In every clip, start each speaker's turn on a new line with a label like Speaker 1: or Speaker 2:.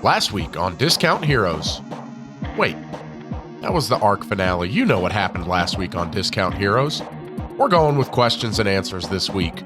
Speaker 1: Last week on Discount Heroes. Wait, that was the arc finale. You know what happened last week on Discount Heroes. We're going with questions and answers this week.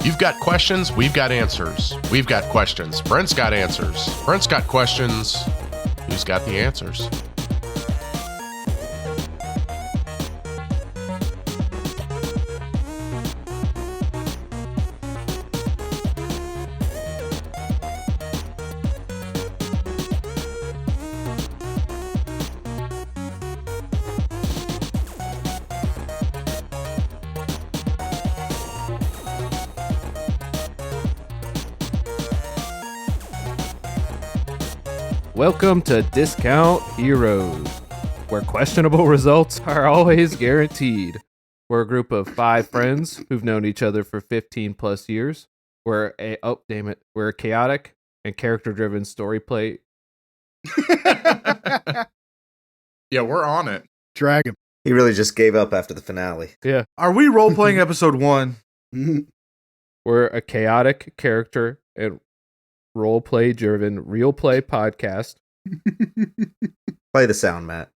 Speaker 1: You've got questions, we've got answers. We've got questions, Brent's got answers. Brent's got questions, who's got the answers?
Speaker 2: Welcome to Discount Heroes, where questionable results are always guaranteed. We're a group of 5 friends who've known each other for 15 plus years. We're a chaotic and character-driven story play.
Speaker 3: Yeah, we're on it.
Speaker 4: Drag him.
Speaker 5: He really just gave up after the finale.
Speaker 2: Yeah.
Speaker 3: Are we role-playing episode 1?
Speaker 2: We're a chaotic character and role-play driven real play podcast.
Speaker 5: Play the sound, Matt.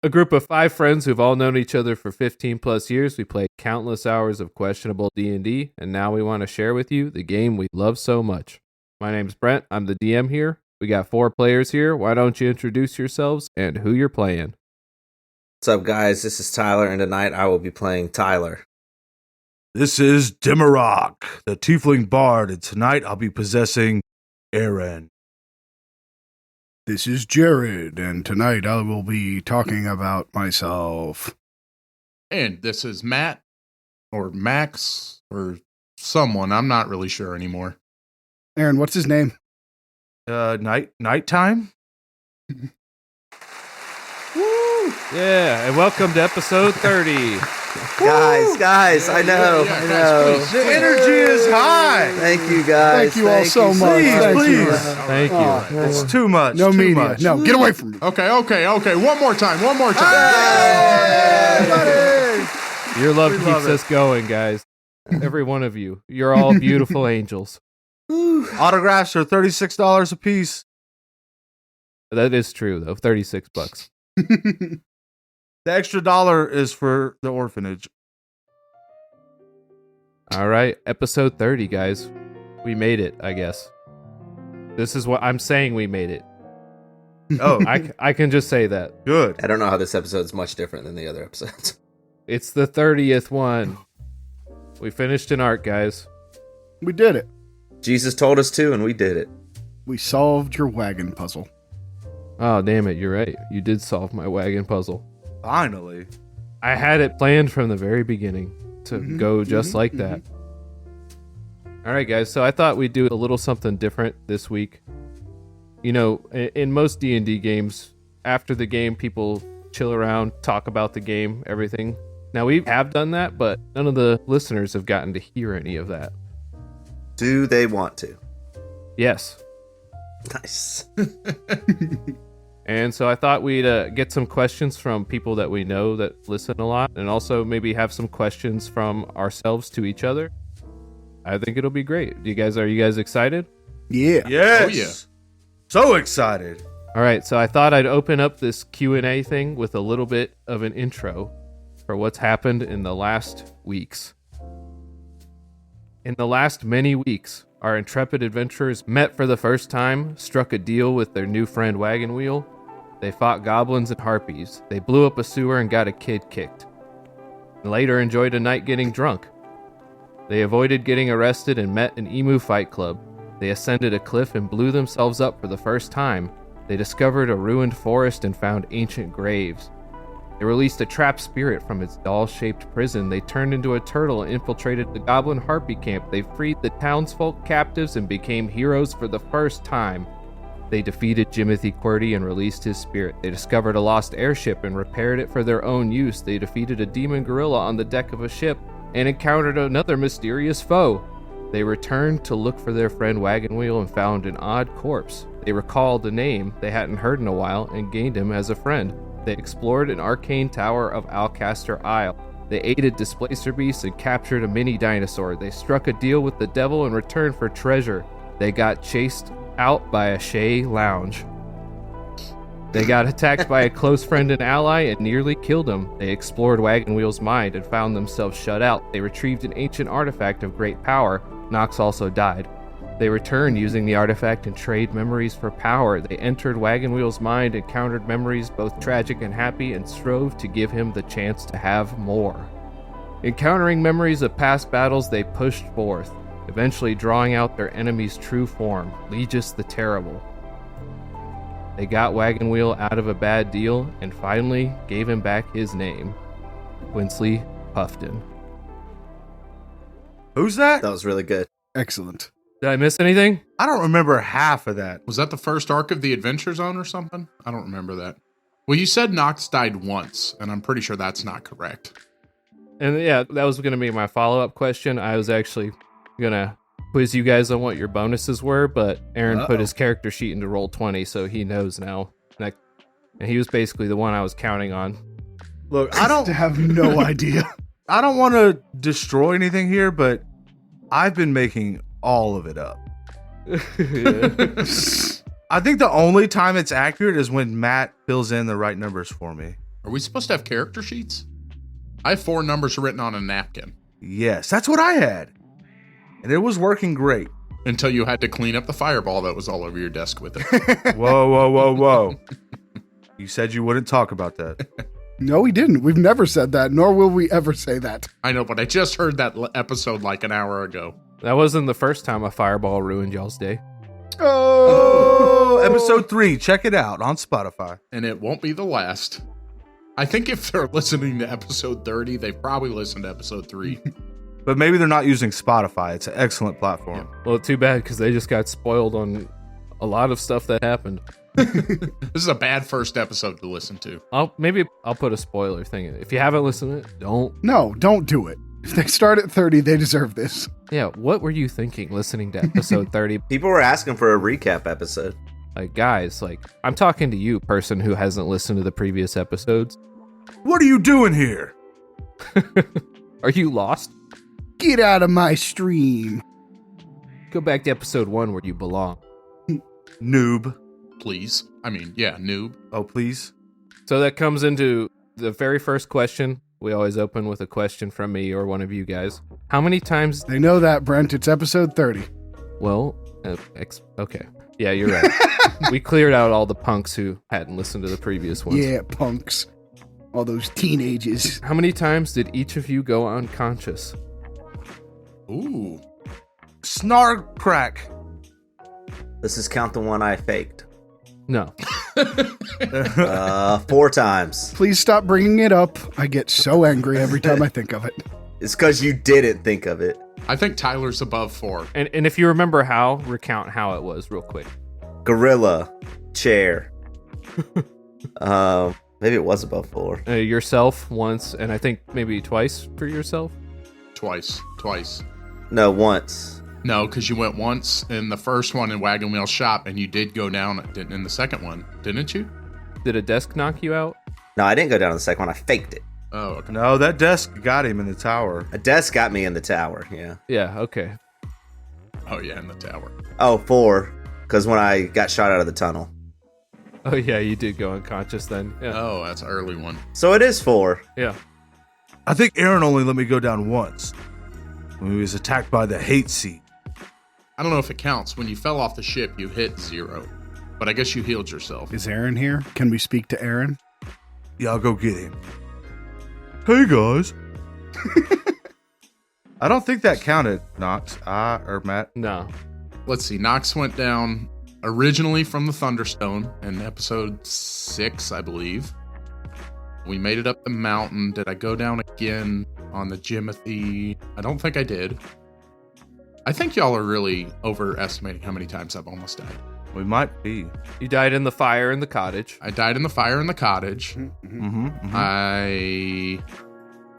Speaker 2: A group of 5 friends who've all known each other for 15 plus years. We played countless hours of questionable D&D, and now we want to share with you the game we love so much. My name's Brent. I'm the DM here. We got 4 players here. Why don't you introduce yourselves and who you're playing?
Speaker 5: What's up, guys? This is Tyler, and tonight I will be playing Tyler.
Speaker 6: This is Dimmerock, the Tiefling Bard, and tonight I'll be possessing Aaron.
Speaker 4: This is Jared, and tonight I will be talking about myself.
Speaker 3: And this is Matt, or Max, or someone. I'm not really sure anymore.
Speaker 4: Aaron, what's his name?
Speaker 6: Nighttime?
Speaker 2: Woo! Yeah, and welcome to episode 30.
Speaker 5: Guys, I know.
Speaker 3: Guys, please,
Speaker 6: The energy is high.
Speaker 5: Thank you, guys.
Speaker 4: Thank you all so much.
Speaker 6: Please.
Speaker 2: Thank you.
Speaker 4: Oh,
Speaker 6: It's too much.
Speaker 4: no
Speaker 6: too
Speaker 4: media.
Speaker 6: much.
Speaker 4: No, get away from me.
Speaker 3: Okay. One more time.
Speaker 2: Your love
Speaker 6: We
Speaker 2: keeps
Speaker 6: love it.
Speaker 2: us going, guys. Every one of you. You're all beautiful angels.
Speaker 6: Autographs are $36 a piece.
Speaker 2: That is true, though. $36.
Speaker 6: The extra $1 is for the orphanage.
Speaker 2: All right, episode 30, guys. We made it, I guess. This is what I'm saying. We made it.
Speaker 6: Oh,
Speaker 2: I can just say that.
Speaker 6: good.
Speaker 5: I don't know how this episode's much different than the other episodes.
Speaker 2: It's the 30th one. We finished an arc, guys.
Speaker 4: We did it.
Speaker 5: Jesus told us to, and we did it.
Speaker 4: We solved your wagon puzzle.
Speaker 2: Oh, damn it. You're right. You did solve my wagon puzzle.
Speaker 6: Finally.
Speaker 2: I had it planned from the very beginning to go just like that. All right, guys. So I thought we'd do a little something different this week. You know, in most D&D games, after the game, people chill around, talk about the game, everything. Now, we have done that, but none of the listeners have gotten to hear any of that.
Speaker 5: Do they want to?
Speaker 2: Yes.
Speaker 5: Nice.
Speaker 2: And so I thought we'd get some questions from people that we know that listen a lot, and also maybe have some questions from ourselves to each other. I think it'll be great. Are you guys excited?
Speaker 4: Yeah.
Speaker 6: Yes.
Speaker 3: Oh, yeah.
Speaker 6: So excited.
Speaker 2: All right, so I thought I'd open up this Q&A thing with a little bit of an intro for what's happened in the last weeks. In the last many weeks, our intrepid adventurers met for the first time, struck a deal with their new friend Wagon Wheel. They fought goblins and harpies. They blew up a sewer and got a kid kicked. And later enjoyed a night getting drunk. They avoided getting arrested and met an emu fight club. They ascended a cliff and blew themselves up for the first time. They discovered a ruined forest and found ancient graves. They released a trapped spirit from its doll-shaped prison. They turned into a turtle and infiltrated the Goblin Harpy camp. They freed the townsfolk captives and became heroes for the first time. They defeated Jimothy QWERTY and released his spirit. They discovered a lost airship and repaired it for their own use. They defeated a demon gorilla on the deck of a ship and encountered another mysterious foe. They returned to look for their friend Wagon Wheel and found an odd corpse. They recalled a name they hadn't heard in a while and gained him as a friend. They explored an arcane tower of Alcaster Isle. They aided Displacer Beasts and captured a mini dinosaur. They struck a deal with the devil in return for treasure. They got chased out by a Shea lounge. They got attacked by a close friend and ally and nearly killed him. They explored Wagon Wheel's mind and found themselves shut out. They retrieved an ancient artifact of great power. Nox also died. They returned using the artifact and trade memories for power. They entered Wagon Wheel's mind, encountered memories both tragic and happy, and strove to give him the chance to have more. Encountering memories of past battles, they pushed forth, eventually drawing out their enemy's true form, Legis the Terrible. They got Wagon Wheel out of a bad deal and finally gave him back his name, Quincy Puffton.
Speaker 6: Who's that?
Speaker 5: That was really good.
Speaker 4: Excellent.
Speaker 2: Did I miss anything?
Speaker 6: I don't remember half of that.
Speaker 3: Was that the first arc of the Adventure Zone or something? I don't remember that. Well, you said Nox died once, and I'm pretty sure that's not correct.
Speaker 2: And yeah, that was going to be my follow-up question. I was actually going to quiz you guys on what your bonuses were, but Aaron put his character sheet into Roll20, so he knows now. And he was basically the one I was counting on.
Speaker 6: Look, I don't
Speaker 4: have no idea.
Speaker 6: I don't want to destroy anything here, but I've been making all of it up. I think the only time it's accurate is when Matt fills in the right numbers for me.
Speaker 3: Are we supposed to have character sheets? I have 4 numbers written on a napkin.
Speaker 6: Yes, that's what I had. And it was working great.
Speaker 3: Until you had to clean up the fireball that was all over your desk with it.
Speaker 6: Whoa. You said you wouldn't talk about that.
Speaker 4: No, we didn't. We've never said that, nor will we ever say that.
Speaker 3: I know, but I just heard that episode like an hour ago.
Speaker 2: That wasn't the first time a fireball ruined y'all's day.
Speaker 6: Oh, episode 3. Check it out on Spotify.
Speaker 3: And it won't be the last. I think if they're listening to episode 30, they've probably listened to episode 3.
Speaker 6: But maybe they're not using Spotify. It's an excellent platform.
Speaker 2: Well, too bad, because they just got spoiled on a lot of stuff that happened.
Speaker 3: This is a bad first episode to listen to.
Speaker 2: Maybe I'll put a spoiler thing in. If you haven't listened to it, don't.
Speaker 4: No, don't do it. If they start at 30, they deserve this.
Speaker 2: Yeah, what were you thinking listening to episode 30?
Speaker 5: People were asking for a recap episode.
Speaker 2: Like, guys, I'm talking to you, person who hasn't listened to the previous episodes.
Speaker 6: What are you doing here?
Speaker 2: Are you lost?
Speaker 4: Get out of my stream.
Speaker 2: Go back to episode 1 where you belong.
Speaker 6: Noob.
Speaker 3: Please. I mean, yeah, noob.
Speaker 6: Oh, please.
Speaker 2: So that comes into the very first question. We always open with a question from me or one of you guys. How many times...
Speaker 4: They know that, Brent. It's episode 30.
Speaker 2: Well, okay. Yeah, you're right. We cleared out all the punks who hadn't listened to the previous ones.
Speaker 4: Yeah, punks. All those teenagers.
Speaker 2: How many times did each of you go unconscious?
Speaker 3: Ooh.
Speaker 6: Snark crack.
Speaker 5: This is count the one I faked.
Speaker 2: No.
Speaker 5: 4 times.
Speaker 4: Please stop bringing it up. I get so angry every time I think of it.
Speaker 5: It's because you didn't think of it.
Speaker 3: I think Tyler's above 4.
Speaker 2: And if you remember how, recount how it was real quick.
Speaker 5: Gorilla. Chair. Maybe it was above 4.
Speaker 2: Yourself once, and I think maybe twice for yourself.
Speaker 3: Twice.
Speaker 5: No, once.
Speaker 3: No, because you went once in the first one in Wagon Wheel Shop, and you did go down in the second one, didn't you?
Speaker 2: Did a desk knock you out?
Speaker 5: No, I didn't go down to the second one. I faked it.
Speaker 3: Oh, okay.
Speaker 6: No, that desk got him in the tower.
Speaker 5: A desk got me in the tower, yeah.
Speaker 2: Yeah, okay.
Speaker 3: Oh, yeah, in the tower.
Speaker 5: Oh, 4. Because when I got shot out of the tunnel.
Speaker 2: Oh, yeah, you did go unconscious then. Yeah.
Speaker 3: Oh, that's an early one.
Speaker 5: So it is 4.
Speaker 2: Yeah.
Speaker 6: I think Aaron only let me go down once. When he was attacked by the hate seat.
Speaker 3: I don't know if it counts. When you fell off the ship, you hit 0. But I guess you healed yourself.
Speaker 4: Is Aaron here? Can we speak to Aaron?
Speaker 6: Yeah, I'll go get him. Hey, guys. I don't think that counted, Nox. Or Matt.
Speaker 2: No.
Speaker 3: Let's see. Nox went down originally from the Thunderstone in episode 6, I believe. We made it up the mountain. Did I go down again on the Jimothy? I don't think I did. I think y'all are really overestimating how many times I've almost died.
Speaker 6: We might be.
Speaker 2: You died in the fire in the cottage.
Speaker 3: I died in the fire in the cottage. I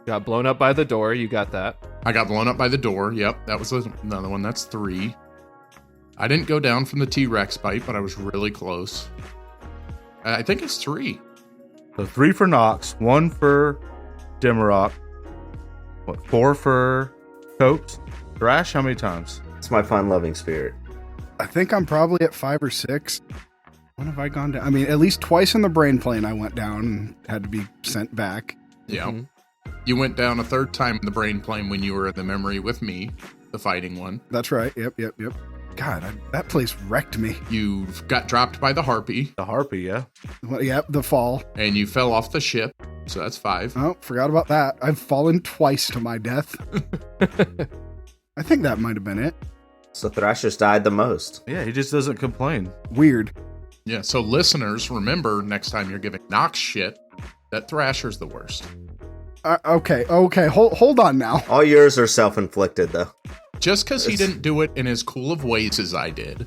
Speaker 2: Got blown up by the door. You got that.
Speaker 3: got blown up by the door. Yep, that was another one. That's 3. I didn't go down from the T-Rex bite, but I was really close. I think it's 3.
Speaker 6: So 3 for Nox, 1 for Dimrock. 4 for Copes? Thrash, how many times?
Speaker 5: It's my fun-loving spirit.
Speaker 4: I think I'm probably at 5 or 6. When have I gone down? I mean, at least twice in the brain plane I went down and had to be sent back.
Speaker 3: Yeah.
Speaker 2: Mhm.
Speaker 3: You went down a 3rd time in the brain plane when you were in the memory with me, the fighting one.
Speaker 4: That's right. Yep. God, that place wrecked me.
Speaker 3: You got dropped by the harpy,
Speaker 6: The Harpy, yeah.
Speaker 4: Well, yep, the fall.
Speaker 3: and you fell off the ship, so that's 5.
Speaker 4: Oh, forgot about that. I've fallen twice to my death. I think that might have been it.
Speaker 5: So Thrasher's died the most.
Speaker 6: Yeah, he just doesn't complain.
Speaker 4: Weird.
Speaker 3: Yeah, so listeners, remember next time you're giving Nox shit, that Thrasher's the worst.
Speaker 4: Okay. Hold on now.
Speaker 5: All yours are self-inflicted, though.
Speaker 3: Just because he didn't do it in as cool of ways as I did,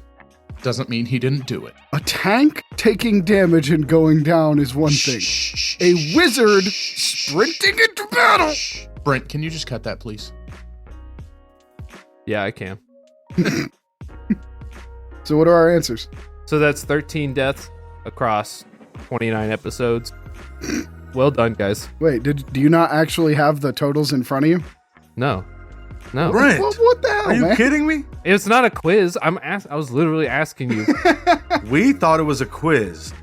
Speaker 3: doesn't mean he didn't do it.
Speaker 4: A tank taking damage and going down is one thing. A wizard sprinting into battle.
Speaker 3: Brent, can you just cut that, please?
Speaker 2: Yeah, I can.
Speaker 4: So what are our answers?
Speaker 2: So that's 13 deaths across 29 episodes. Well done, guys.
Speaker 4: Wait, do you not actually have the totals in front of you?
Speaker 2: No.
Speaker 6: Brent,
Speaker 4: What the hell,
Speaker 6: are you
Speaker 4: man?
Speaker 6: kidding me?
Speaker 2: It's not a quiz. I was literally asking you.
Speaker 6: We thought it was a quiz.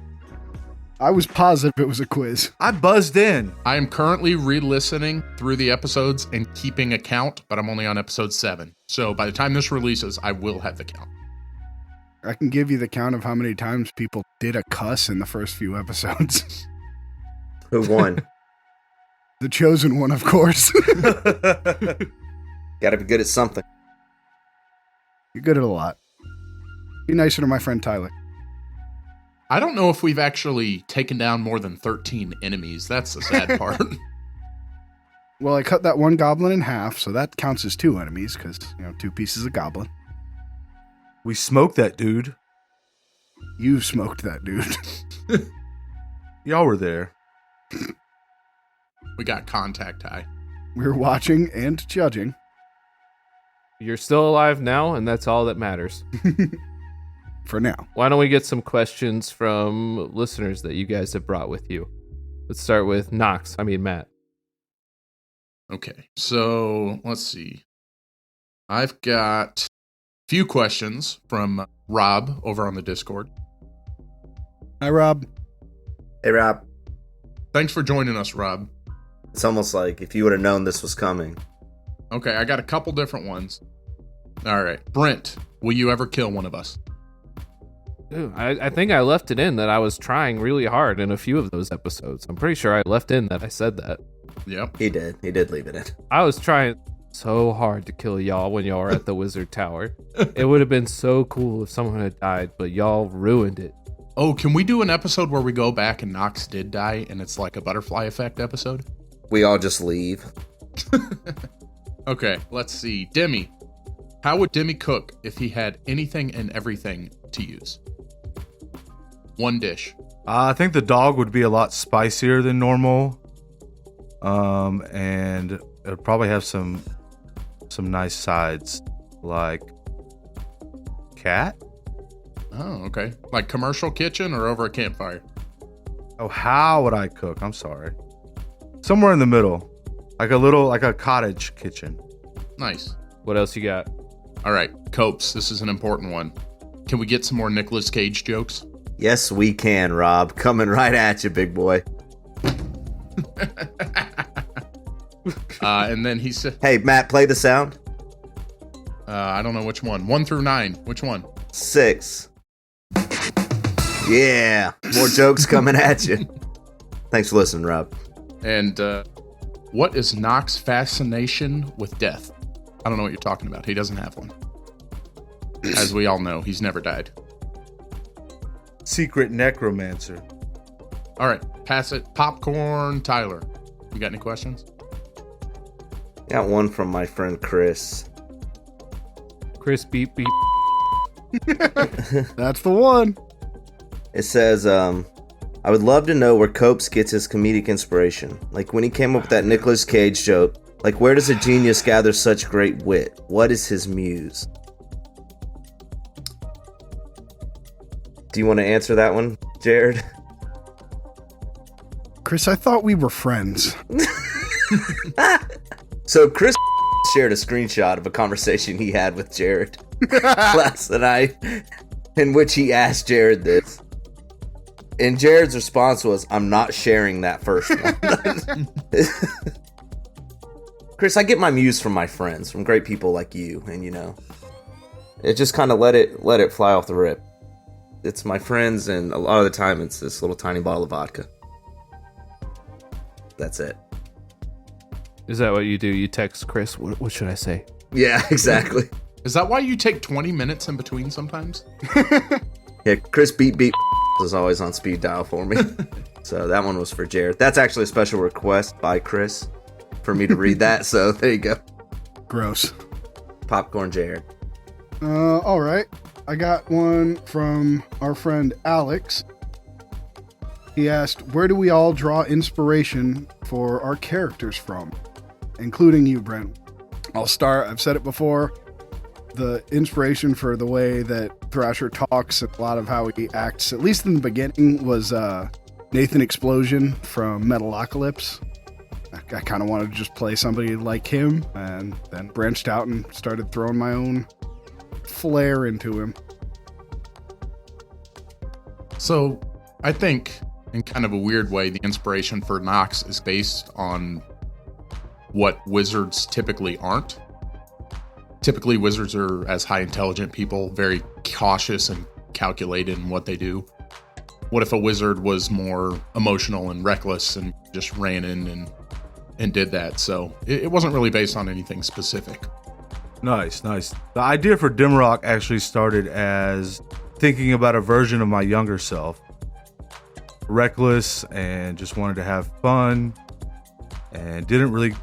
Speaker 4: I was positive it was a quiz.
Speaker 6: I buzzed in.
Speaker 3: I am currently re-listening through the episodes and keeping a count, but I'm only on episode 7. So by the time this releases, I will have the count.
Speaker 4: I can give you the count of how many times people did a cuss in the first few episodes.
Speaker 5: Who won?
Speaker 4: The chosen one, of course.
Speaker 5: Gotta be good at something.
Speaker 4: You're good at a lot. Be nicer to my friend Tyler.
Speaker 3: I don't know if we've actually taken down more than 13 enemies. That's the sad part.
Speaker 4: Well, I cut that one goblin in half, so that counts as 2 enemies, because, 2 pieces of goblin.
Speaker 6: We smoked that dude.
Speaker 4: You smoked that dude.
Speaker 6: Y'all were there.
Speaker 3: We got contact high.
Speaker 4: We were watching and judging.
Speaker 2: You're still alive now, and that's all that matters.
Speaker 4: For now.
Speaker 2: Why don't we get some questions from listeners that you guys have brought with you? Let's start with Matt.
Speaker 3: Okay, so let's see. I've got a few questions from Rob over on the Discord.
Speaker 4: Hi, Rob.
Speaker 5: Hey, Rob.
Speaker 3: Thanks for joining us, Rob.
Speaker 5: It's almost like if you would have known this was coming.
Speaker 3: Okay, I got a couple different ones. All right. Brent, will you ever kill one of us?
Speaker 2: Dude, I think I left it in that I was trying really hard in a few of those episodes. I'm pretty sure I left in that I said that.
Speaker 3: Yep.
Speaker 5: He did leave it in.
Speaker 2: I was trying so hard to kill y'all when y'all were at the Wizard Tower. It would have been so cool if someone had died, but y'all ruined it.
Speaker 3: Oh, can we do an episode where we go back and Nox did die and it's like a butterfly effect episode?
Speaker 5: We all just leave.
Speaker 3: Okay, let's see. Demi. How would Demi cook if he had anything and everything to use? One dish.
Speaker 6: I think the dog would be a lot spicier than normal. And it would probably have some nice sides, like cat.
Speaker 3: Oh, okay. Like commercial kitchen or over a campfire?
Speaker 6: Oh, how would I cook? I'm sorry. Somewhere in the middle, like a cottage kitchen.
Speaker 3: Nice.
Speaker 2: What else you got?
Speaker 3: All right, Copes, this is an important one. Can we get some more Nicolas Cage jokes?
Speaker 5: Yes, we can, Rob. Coming right at you, big boy.
Speaker 3: And then he said,
Speaker 5: Hey, Matt, play the sound.
Speaker 3: I don't know which one. 1 through 9. Which one?
Speaker 5: 6. Yeah, more jokes coming at you. Thanks for listening, Rob.
Speaker 3: And what is Nox's fascination with death? I don't know what you're talking about. He doesn't have one. As we all know, he's never died.
Speaker 6: Secret necromancer.
Speaker 3: All right, pass it. Popcorn, Tyler. You got any questions?
Speaker 5: Got one from my friend Chris.
Speaker 2: Chris, beep beep.
Speaker 4: That's the one.
Speaker 5: It says, I would love to know where Copes gets his comedic inspiration. Like when he came up with that Nicolas Cage joke. Like, where does a genius gather such great wit? What is his muse? Do you want to answer that one, Jared?
Speaker 4: Chris, I thought we were friends.
Speaker 5: So Chris shared a screenshot of a conversation he had with Jared last night, in which he asked Jared this. And Jared's response was, I'm not sharing that first one. Chris, I get my muse from my friends, from great people like you, and it just kind of let it fly off the rip. It's my friends, and a lot of the time it's this little tiny bottle of vodka. That's it.
Speaker 2: Is that what you do? You text Chris, what should I say?
Speaker 5: Yeah, exactly.
Speaker 3: Is that why you take 20 minutes in between sometimes?
Speaker 5: Yeah, Chris beep is always on speed dial for me. So that one was for Jared. That's actually a special request by Chris for me to read that, so there you go.
Speaker 4: Gross.
Speaker 5: Popcorn Jared.
Speaker 4: All right. I got one from our friend Alex. He asked, where do we all draw inspiration for our characters from? Including you, Brent. I'll start. I've said it before. The inspiration for the way that Thrasher talks and a lot of how he acts, at least in the beginning, was Nathan Explosion from Metalocalypse. I kind of wanted to just play somebody like him, and then branched out and started throwing my own flair into him.
Speaker 3: So I think, in kind of a weird way, the inspiration for Nox is based on what wizards typically aren't. Typically, wizards are, as high intelligent people, very cautious and calculated in what they do. What if a wizard was more emotional and reckless and just ran in and did that? So it wasn't really based on anything specific.
Speaker 6: Nice. The idea for Dimrock actually started as thinking about a version of my younger self. Reckless and just wanted to have fun and didn't really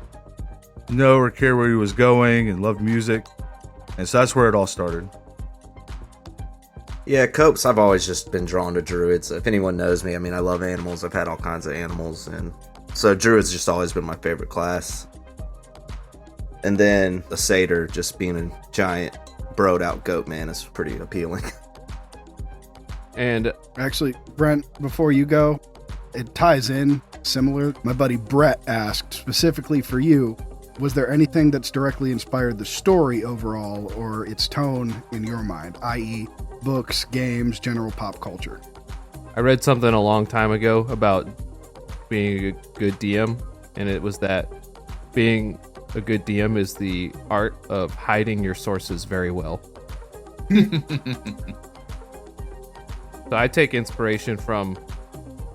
Speaker 6: know or care where he was going and loved music. And so that's where it all started.
Speaker 5: Yeah, Copes, I've always just been drawn to druids. If anyone knows me, I mean, I love animals. I've had all kinds of animals. And so druids just always been my favorite class. And then a satyr, just being a giant, broed out goat man, is pretty appealing.
Speaker 2: And
Speaker 4: Actually, Brent, before you go, it ties in similar. My buddy Brett asked specifically for you, was there anything that's directly inspired the story overall or its tone in your mind, i.e. books, games, general pop culture?
Speaker 2: I read something a long time ago about being a good DM, and it was that being a good DM is the art of hiding your sources very well. So I take inspiration from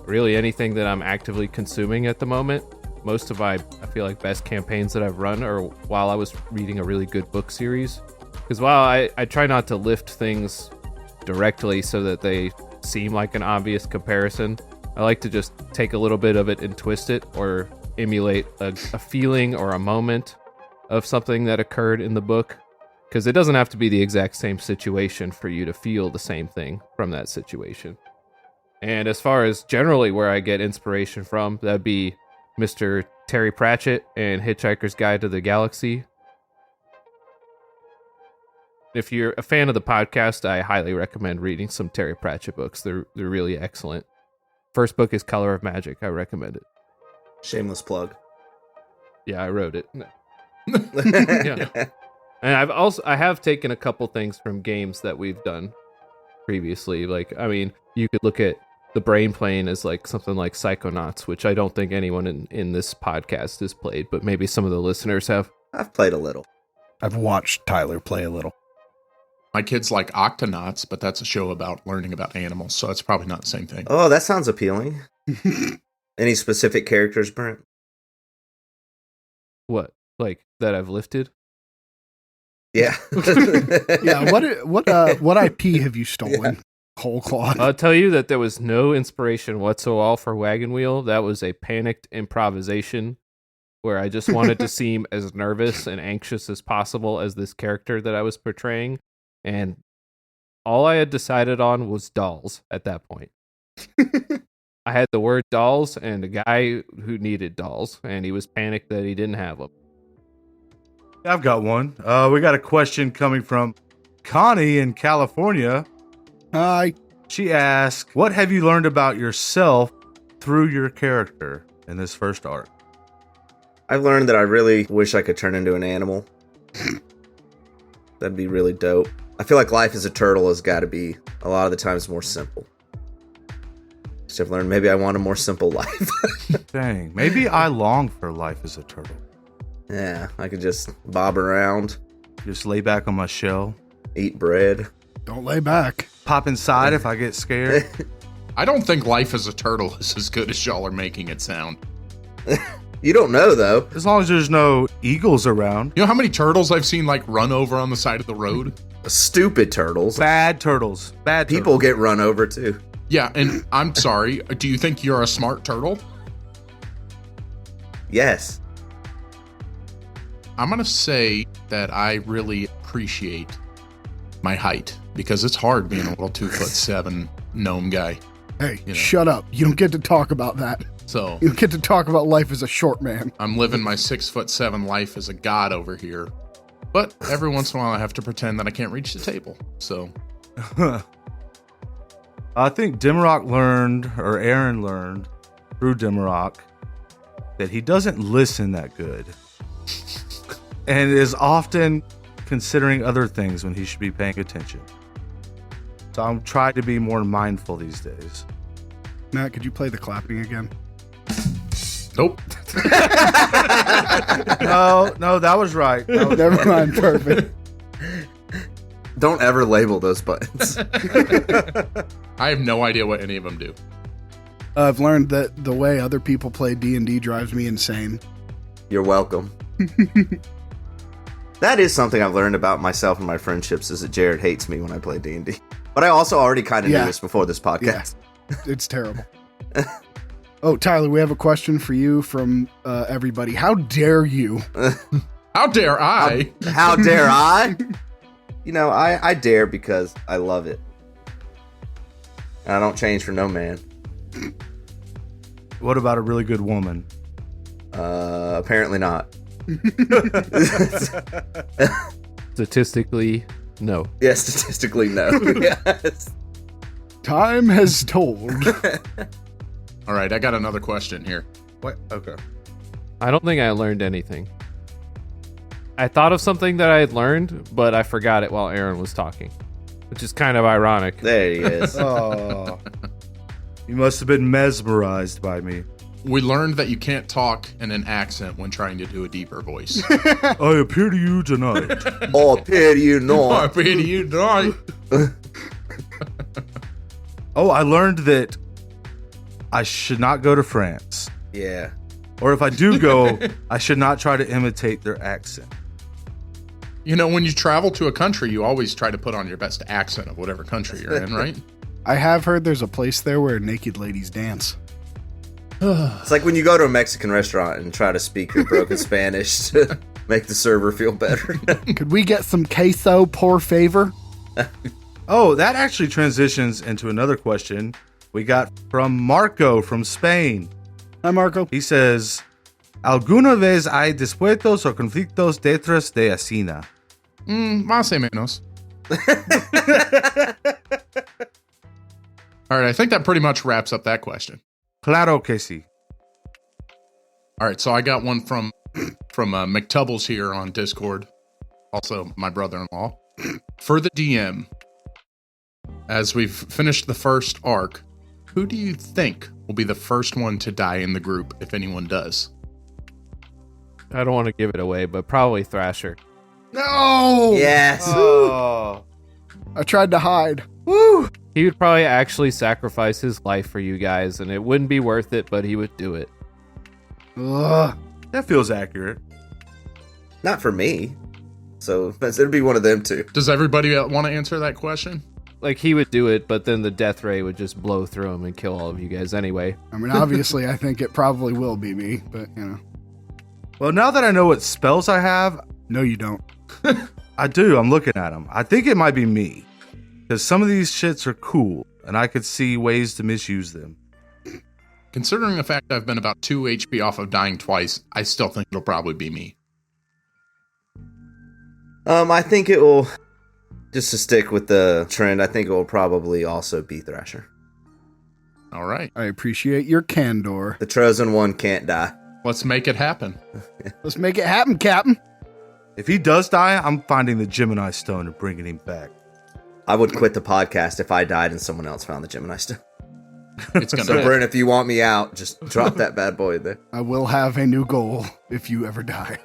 Speaker 2: really anything that I'm actively consuming at the moment. Most of I feel like best campaigns that I've run are while I was reading a really good book series. Because while I try not to lift things directly so that they seem like an obvious comparison, I like to just take a little bit of it and twist it or emulate a feeling or a moment of something that occurred in the book. Because it doesn't have to be the exact same situation for you to feel the same thing from that situation. And as far as generally where I get inspiration from, that'd be Mr. Terry Pratchett and Hitchhiker's Guide to the Galaxy. If you're a fan of the podcast, I highly recommend reading some Terry Pratchett books. They're really excellent. First book is Color of Magic. I recommend it.
Speaker 5: Shameless plug.
Speaker 2: Yeah, I wrote it. Yeah. And I have taken a couple things from games that we've done previously. Like, I mean, you could look at the Brain Plane as like something like Psychonauts, which I don't think anyone in this podcast has played, but maybe some of the listeners have.
Speaker 5: I've played a little.
Speaker 4: I've watched Tyler play a little.
Speaker 3: My kids like Octonauts, but that's a show about learning about animals, so it's probably not the same thing.
Speaker 5: Oh, that sounds appealing. Any specific characters, Brent?
Speaker 2: What? Like, that I've lifted?
Speaker 5: Yeah.
Speaker 4: Yeah, what IP have you stolen? Whole cloth.
Speaker 2: I'll tell you that there was no inspiration whatsoever for Wagon Wheel. That was a panicked improvisation where I just wanted to seem as nervous and anxious as possible as this character that I was portraying. And all I had decided on was dolls at that point. I had the word dolls and a guy who needed dolls, and he was panicked that he didn't have them.
Speaker 6: I've got one. We got a question coming from Connie in California.
Speaker 4: Hi.
Speaker 6: She asked, what have you learned about yourself through your character in this first arc?
Speaker 5: I've learned that I really wish I could turn into an animal. That'd be really dope. I feel like life as a turtle has got to be, a lot of the times, more simple. So I've learned maybe I want a more simple life.
Speaker 6: Dang, maybe I long for life as a turtle.
Speaker 5: Yeah, I could just bob around,
Speaker 6: Just lay back on my shell,
Speaker 5: eat bread.
Speaker 4: Don't lay back.
Speaker 6: pop inside if I get scared.
Speaker 3: I don't think life as a turtle is as good as y'all are making it sound.
Speaker 5: You don't know, though.
Speaker 6: As long as there's no eagles around.
Speaker 3: You know how many turtles I've seen like run over on the side of the road?
Speaker 5: Stupid turtles.
Speaker 6: Bad turtles. Bad
Speaker 5: People
Speaker 6: turtles.
Speaker 5: get run over, too.
Speaker 3: Yeah, and I'm sorry, do you think you're a smart turtle?
Speaker 5: Yes.
Speaker 3: I'm going to say that I really appreciate my height because it's hard being a little 2'7" gnome guy.
Speaker 4: Hey,
Speaker 3: You know.
Speaker 4: shut up. You don't get to talk about that.
Speaker 3: So
Speaker 4: You don't get to talk about life as a short man.
Speaker 3: I'm living my 6'7" life as a god over here. But every once in a while I have to pretend that I can't reach the table. So
Speaker 6: I think Dimrock learned, or Aaron learned, through Dimrock, that he doesn't listen that good. And is often considering other things when he should be paying attention. So I'm trying to be more mindful these days.
Speaker 4: Matt, could you play the clapping again?
Speaker 3: nope.
Speaker 6: No, that was right. That was
Speaker 4: Never mind. Perfect.
Speaker 5: Don't ever label those buttons.
Speaker 3: I have no idea what any of them do.
Speaker 4: I've learned that the way other people play D&D drives me insane.
Speaker 5: You're welcome. That is something I've learned about myself and my friendships is that Jared hates me when I play D&D. But I also already kind of
Speaker 4: Yeah.
Speaker 5: knew this before this podcast.
Speaker 4: It's terrible. Oh, Tyler, we have a question for you from everybody. How dare you?
Speaker 3: How dare I?
Speaker 5: How dare I? You know, I dare because I love it. And I don't change for no man.
Speaker 6: What about a really good woman?
Speaker 5: Apparently not.
Speaker 2: Statistically, no.
Speaker 5: Yeah, statistically, no. Yes.
Speaker 4: Time has told.
Speaker 3: All right, I got another question here.
Speaker 5: What? Okay.
Speaker 2: I don't think I learned anything. I thought of something that I had learned, but I forgot it while Aaron was talking, which is kind of ironic.
Speaker 5: There he is.
Speaker 6: Oh, you must have been mesmerized by me.
Speaker 3: We learned that you can't talk in an accent when trying to do a deeper voice.
Speaker 6: I appear to you tonight.
Speaker 5: Oh, pity you
Speaker 3: I
Speaker 5: not.
Speaker 3: pity you not.
Speaker 6: Oh, I learned that I should not go to France.
Speaker 5: Yeah.
Speaker 6: Or if I do go, I should not try to imitate their accent.
Speaker 3: You know, when you travel to a country, you always try to put on your best accent of whatever country you're in, right?
Speaker 4: I have heard there's a place there where naked ladies dance.
Speaker 5: It's like when you go to a Mexican restaurant and try to speak your broken Spanish to make the server feel better.
Speaker 4: Could we get some queso, por favor?
Speaker 6: Oh, that actually transitions into another question we got from Marco from Spain.
Speaker 4: Hi, Marco.
Speaker 6: He says, ¿Alguna vez hay dispuestos o conflictos detrás de escena?
Speaker 3: Más o menos. All right, I think that pretty much wraps up that question.
Speaker 6: Claro que sí.
Speaker 3: All right, so I got one from McTubbles here on Discord, also my brother-in-law. For the DM, as we've finished the first arc, who do you think will be the first one to die in the group, if anyone does?
Speaker 2: I don't want to give it away, but probably Thrasher.
Speaker 4: No!
Speaker 5: Yes.
Speaker 6: Oh.
Speaker 4: I tried to hide.
Speaker 5: Woo.
Speaker 2: He would probably actually sacrifice his life for you guys, and it wouldn't be worth it, but he would do it.
Speaker 4: Ugh.
Speaker 6: That feels accurate.
Speaker 5: Not for me. So it'd be one of them two.
Speaker 3: Does everybody want to answer that question?
Speaker 2: like he would do it, but then the death ray would just blow through him and kill all of you guys anyway.
Speaker 4: I mean, obviously, I think it probably will be me, but, you know.
Speaker 6: Well, now that I know what spells I have,
Speaker 4: No, you don't.
Speaker 6: I do. I'm looking at them. I think it might be me. Because some of these shits are cool, and I could see ways to misuse them.
Speaker 3: Considering the fact I've been about 2 HP off of dying twice, I still think it'll probably be me.
Speaker 5: I think it will, just to stick with the trend, I think it will probably also be Thrasher.
Speaker 3: All right.
Speaker 4: I appreciate your candor.
Speaker 5: The chosen one can't die.
Speaker 3: Let's make it happen.
Speaker 4: Let's make it happen, Captain.
Speaker 6: If he does die, I'm finding the Gemini Stone and bringing him back.
Speaker 5: I would quit the podcast if I died and someone else found the Gemini Stone.
Speaker 3: It's gonna
Speaker 5: So, Brent, if you want me out, just drop that bad boy in there.
Speaker 4: I will have a new goal if you ever die.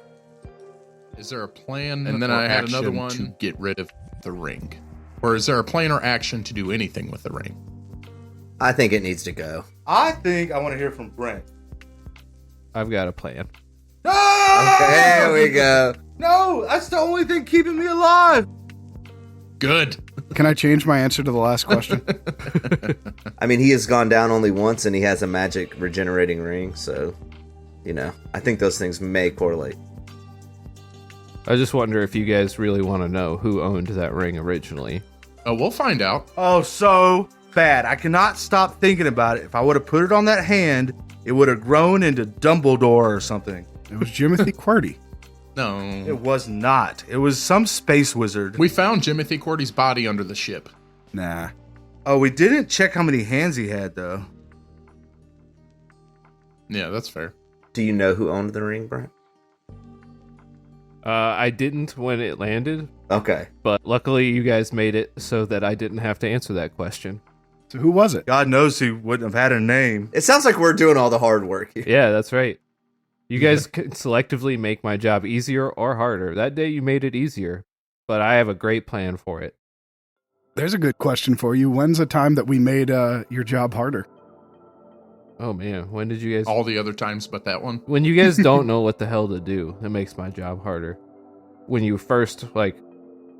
Speaker 3: Is there a plan
Speaker 1: And then
Speaker 3: or
Speaker 1: I had
Speaker 3: action
Speaker 1: another one.
Speaker 3: to get rid of the ring? Or is there a plan or action to do anything with the ring?
Speaker 5: I think it needs to go.
Speaker 6: I think I want to hear from Brent.
Speaker 2: I've got a plan.
Speaker 6: No!
Speaker 5: There we go.
Speaker 6: No, that's the only thing keeping me alive.
Speaker 3: Good.
Speaker 4: Can I change my answer to the last question?
Speaker 5: I mean, he has gone down only once and he has a magic regenerating ring, so, I think those things may correlate.
Speaker 2: I just wonder if you guys really want to know who owned that ring originally.
Speaker 3: We'll find out.
Speaker 6: Oh, so bad. I cannot stop thinking about it. If I would have put it on that hand, it would have grown into Dumbledore or something.
Speaker 4: It was Jimothy QWERTY.
Speaker 3: No.
Speaker 6: It was not. It was some space wizard.
Speaker 3: We found Jimothy QWERTY's body under the ship.
Speaker 4: Nah.
Speaker 6: Oh, we didn't check how many hands he had, though.
Speaker 3: Yeah, that's fair.
Speaker 5: Do you know who owned the ring, Brent?
Speaker 2: I didn't when it landed,
Speaker 5: Okay.
Speaker 2: but luckily you guys made it so that I didn't have to answer that question.
Speaker 4: So who was it?
Speaker 6: God knows he wouldn't have had a name.
Speaker 5: It sounds like we're doing all the hard work here.
Speaker 2: Yeah, that's right. You guys can selectively make my job easier or harder. That day you made it easier, but I have a great plan for it.
Speaker 4: There's a good question for you. When's the time that we made your job harder?
Speaker 2: Oh man, when did you guys...
Speaker 3: All the other times but that one.
Speaker 2: When you guys don't know what the hell to do, it makes my job harder. When you first,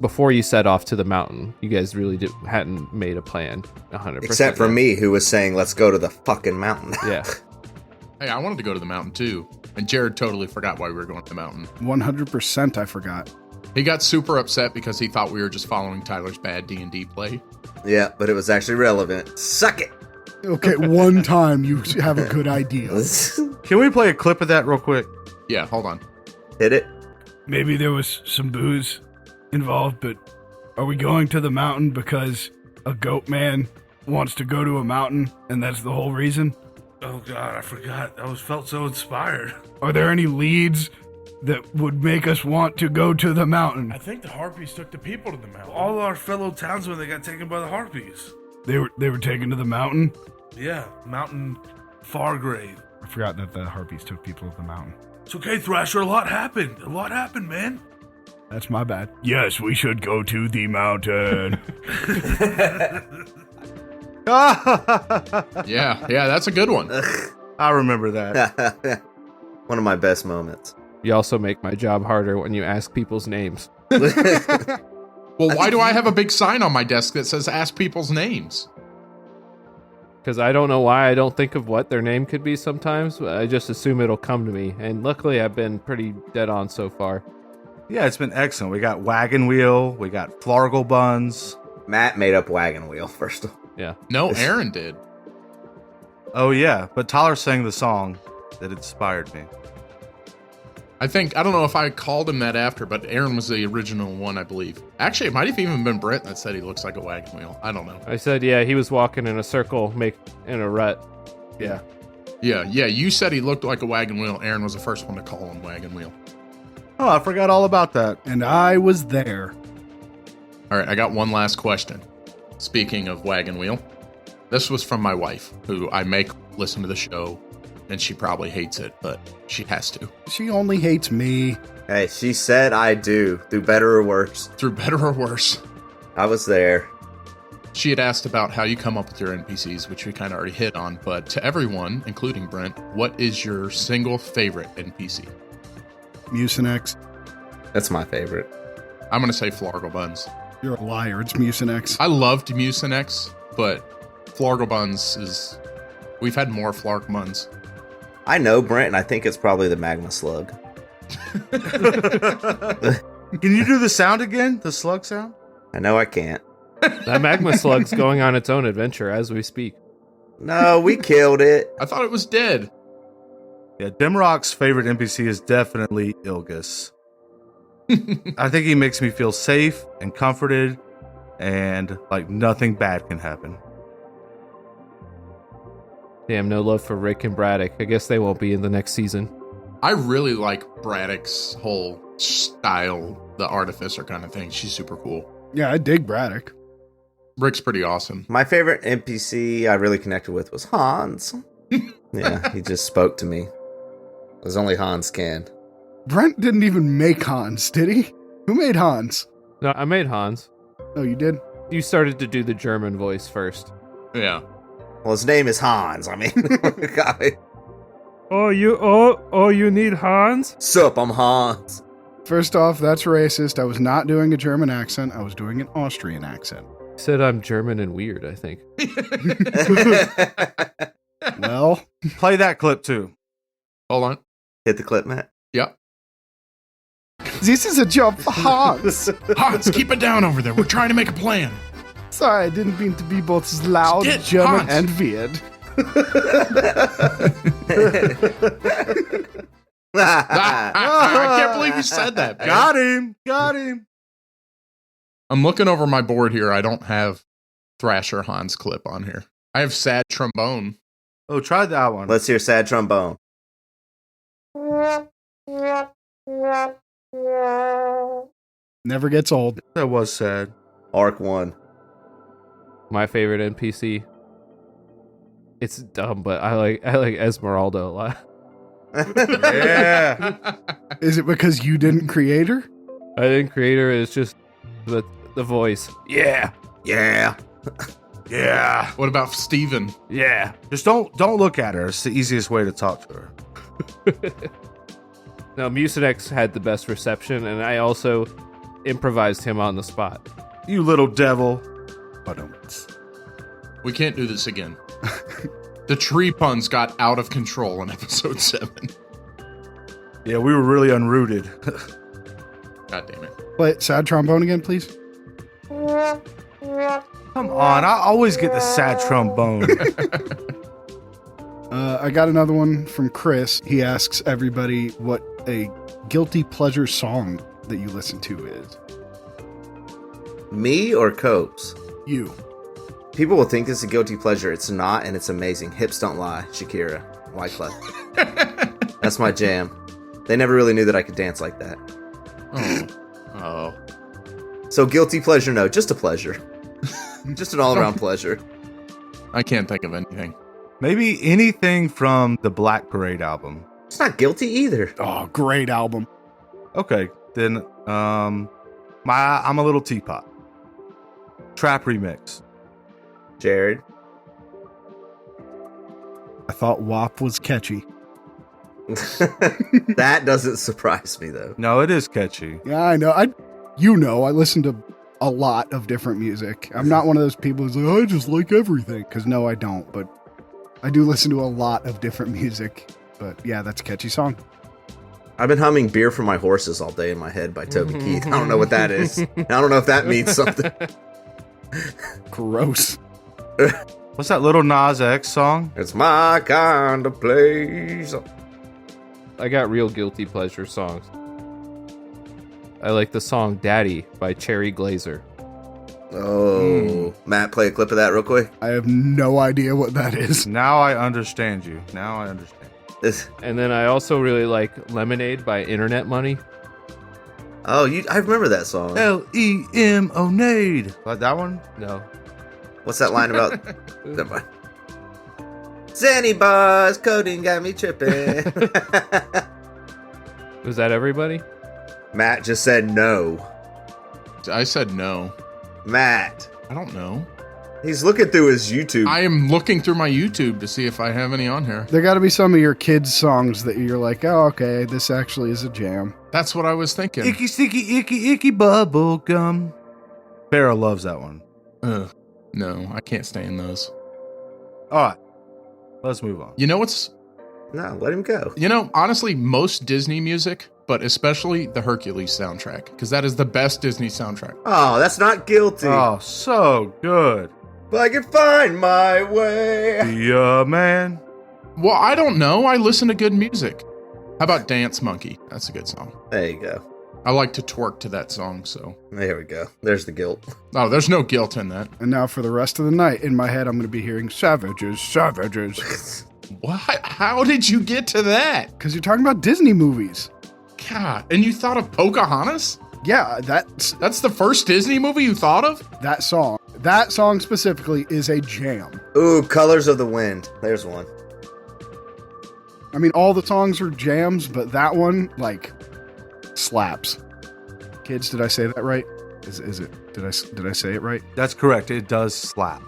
Speaker 2: before you set off to the mountain, you guys really hadn't made a plan 100%.
Speaker 5: Except for me, who was saying, let's go to the fucking mountain.
Speaker 2: Yeah.
Speaker 3: Hey, I wanted to go to the mountain too. And Jared totally forgot why we were going to the mountain.
Speaker 4: 100% I forgot.
Speaker 3: He got super upset because he thought we were just following Tyler's bad D&D play.
Speaker 5: Yeah, but it was actually relevant. Suck it.
Speaker 4: Okay, one time you have a good idea.
Speaker 6: Can we play a clip of that real quick?
Speaker 3: Yeah, hold on.
Speaker 5: Hit it.
Speaker 7: Maybe there was some booze involved, but are we going to the mountain because a goat man wants to go to a mountain and that's the whole reason?
Speaker 8: Oh God, I forgot. I felt so inspired.
Speaker 7: Are there any leads that would make us want to go to the mountain?
Speaker 8: I think the harpies took the people to the mountain. All our fellow townsmen, they got taken by the harpies.
Speaker 7: They were taken to the mountain?
Speaker 8: Yeah, Mountain Fargrave.
Speaker 7: I forgot that the harpies took people to the mountain.
Speaker 8: It's okay, Thrasher. A lot happened. A lot happened, man.
Speaker 7: That's my bad. Yes, we should go to the mountain.
Speaker 3: Yeah, that's a good one.
Speaker 6: I remember that.
Speaker 5: One of my best moments.
Speaker 2: You also make my job harder when you ask people's names.
Speaker 3: Well, why do I have a big sign on my desk that says ask people's names?
Speaker 2: Because I don't know why I don't think of what their name could be sometimes. I just assume it'll come to me. And luckily, I've been pretty dead on so far.
Speaker 6: Yeah, it's been excellent. We got Wagon Wheel. We got Flargle Buns.
Speaker 5: Matt made up Wagon Wheel, first of all.
Speaker 2: Yeah.
Speaker 3: No, Aaron did.
Speaker 6: Oh, yeah. But Tyler sang the song that inspired me.
Speaker 3: I don't know if I called him that after, but Aaron was the original one, I believe. Actually, it might have even been Brent that said he looks like a wagon wheel. I don't know.
Speaker 2: I said, yeah, he was walking in a circle, in a rut. Yeah.
Speaker 3: Yeah, you said he looked like a wagon wheel. Aaron was the first one to call him wagon wheel.
Speaker 6: Oh, I forgot all about that.
Speaker 4: And I was there.
Speaker 3: All right, I got one last question. Speaking of wagon wheel, this was from my wife, who I make listen to the show, and she probably hates it, but she has to.
Speaker 4: She only hates me.
Speaker 5: Hey, she said I do. Through better or worse.
Speaker 3: Through better or worse.
Speaker 5: I was there.
Speaker 3: She had asked about how you come up with your NPCs, which we kind of already hit on, but to everyone, including Brent, what is your single favorite NPC?
Speaker 4: Mucinex.
Speaker 5: That's my favorite.
Speaker 3: I'm going to say Flargle Buns.
Speaker 4: You're a liar. It's Mucinex.
Speaker 3: I loved Mucinex, but Flargobuns is... We've had more Flargobuns.
Speaker 5: I know, Brent, and I think it's probably the Magma Slug.
Speaker 6: Can you do the sound again? The slug sound?
Speaker 5: I know I can't.
Speaker 2: That magma slug's going on its own adventure as we speak.
Speaker 5: No, we killed it.
Speaker 3: I thought it was dead.
Speaker 6: Yeah, Dimrock's favorite NPC is definitely Ilgus. I think he makes me feel safe and comforted and like nothing bad can happen.
Speaker 2: Damn, no love for Rick and Braddock. I guess they won't be in the next season.
Speaker 3: I really like Braddock's whole style, the artificer kind of thing. She's super cool.
Speaker 4: Yeah, I dig Braddock.
Speaker 3: Rick's pretty awesome.
Speaker 5: My favorite NPC I really connected with was Hans. Yeah, he just spoke to me. As only Hans can.
Speaker 4: Brent didn't even make Hans, did he? Who made Hans?
Speaker 2: No, I made Hans.
Speaker 4: Oh, you did?
Speaker 2: You started to do the German voice first.
Speaker 3: Yeah.
Speaker 5: Well, his name is Hans. I mean,
Speaker 2: You need Hans?
Speaker 5: Sup, I'm Hans.
Speaker 4: First off, that's racist. I was not doing a German accent. I was doing an Austrian accent.
Speaker 2: You said I'm German and weird, I think.
Speaker 4: Well,
Speaker 6: Play that clip too.
Speaker 3: Hold on.
Speaker 5: Hit the clip, Matt.
Speaker 3: Yep.
Speaker 4: this is a job for Hans.
Speaker 8: Hans, keep it down over there. We're trying to make a plan.
Speaker 4: Sorry, I didn't mean to be both loud,
Speaker 8: Get
Speaker 4: German,
Speaker 8: Hans.
Speaker 4: and weird.
Speaker 3: I can't believe you said that, man.
Speaker 6: Got him.
Speaker 3: I'm looking over my board here. I don't have Thrasher Hans clip on here. I have Sad Trombone.
Speaker 6: Oh, try that one.
Speaker 5: Let's hear Sad Trombone.
Speaker 4: Never gets old.
Speaker 6: That was sad.
Speaker 5: Arc 1.
Speaker 2: My favorite NPC. It's dumb, but I like Esmeralda a lot.
Speaker 6: Yeah.
Speaker 4: Is it because you didn't create her?
Speaker 2: I didn't create her. It's just the voice. Yeah,
Speaker 5: Yeah.
Speaker 6: Yeah.
Speaker 3: What about Steven?
Speaker 2: yeah.
Speaker 6: Just don't look at her. It's the easiest way to talk to her.
Speaker 2: No, Mucinex had the best reception, and I also improvised him on the spot.
Speaker 6: You little devil.
Speaker 3: We can't do this again. The tree puns got out of control in episode 7.
Speaker 6: Yeah, we were really unrooted.
Speaker 3: God damn it.
Speaker 4: Play sad trombone again, please.
Speaker 6: Come on, I always get the sad trombone.
Speaker 4: I got another one from Chris. He asks everybody what a guilty pleasure song that you listen to is.
Speaker 5: Me or Copes?
Speaker 4: You.
Speaker 5: People will think it's a guilty pleasure. It's not, and it's amazing. Hips Don't Lie, Shakira, Wyclef. That's my jam. They never really knew that I could dance like that.
Speaker 3: Oh.
Speaker 5: So guilty pleasure, no, just a pleasure. Just an all-around pleasure.
Speaker 3: I can't think of anything.
Speaker 6: Maybe anything from the Black Parade album.
Speaker 5: It's not guilty either.
Speaker 4: Oh, great album.
Speaker 6: Okay, then I'm a Little Teapot. Trap remix.
Speaker 5: Jared?
Speaker 4: I thought WAP was catchy.
Speaker 5: That doesn't surprise me, though.
Speaker 6: No, it is catchy.
Speaker 4: Yeah, I know. I listen to a lot of different music. I'm not one of those people who's like, I just like everything. Because no, I don't. But I do listen to a lot of different music. But yeah, that's a catchy song.
Speaker 5: I've been humming Beer for My Horses all day in my head by Toby Keith. I don't know what that is. I don't know if that means something.
Speaker 4: Gross.
Speaker 6: What's that Little Nas X song?
Speaker 5: It's my kind of place.
Speaker 2: I got real guilty pleasure songs. I like the song Daddy by Cherry Glazer.
Speaker 5: Oh. Matt, play a clip of that real quick.
Speaker 4: I have no idea what that is.
Speaker 6: Now I understand you. Now I understand.
Speaker 2: And then I also really like Lemonade by Internet Money.
Speaker 5: Oh, I remember that song.
Speaker 6: Lemonade. Like that one?
Speaker 2: No.
Speaker 5: What's that line about? Never mind. Zanny bars, coding got me tripping.
Speaker 2: Was that everybody?
Speaker 5: Matt just said no.
Speaker 3: I said no.
Speaker 5: Matt.
Speaker 3: I don't know.
Speaker 5: He's looking through his YouTube.
Speaker 3: I am looking through my YouTube to see if I have any on here.
Speaker 4: There got to be some of your kids' songs that you're like, oh, okay, this actually is a jam.
Speaker 3: That's what I was thinking.
Speaker 6: Icky, sticky, icky, icky, bubble gum. Farrah loves that one.
Speaker 3: No, I can't stand those.
Speaker 6: All right, let's move on.
Speaker 3: You know what's...
Speaker 5: No, let him go.
Speaker 3: You know, honestly, most Disney music, but especially the Hercules soundtrack, because that is the best Disney soundtrack.
Speaker 5: Oh, that's not guilty.
Speaker 6: Oh, so good.
Speaker 5: But I can find my way.
Speaker 6: Yeah, man.
Speaker 3: Well, I don't know. I listen to good music. How about Dance Monkey? That's a good song.
Speaker 5: There you go.
Speaker 3: I like to twerk to that song, so...
Speaker 5: There we go. There's the guilt.
Speaker 3: Oh, there's no guilt in that.
Speaker 4: And now for the rest of the night, in my head, I'm going to be hearing savages, savages.
Speaker 3: What? How did you get to that?
Speaker 4: Because you're talking about Disney movies.
Speaker 3: God, and you thought of Pocahontas?
Speaker 4: Yeah, that's
Speaker 3: That's the first Disney movie you thought of?
Speaker 4: that song. That song specifically is a jam.
Speaker 5: Ooh, Colors of the Wind. There's one.
Speaker 4: I mean, all the songs are jams, but that one, like, slaps. Kids, did I say that right? Is it? Did I say it right?
Speaker 6: That's correct. It does slap.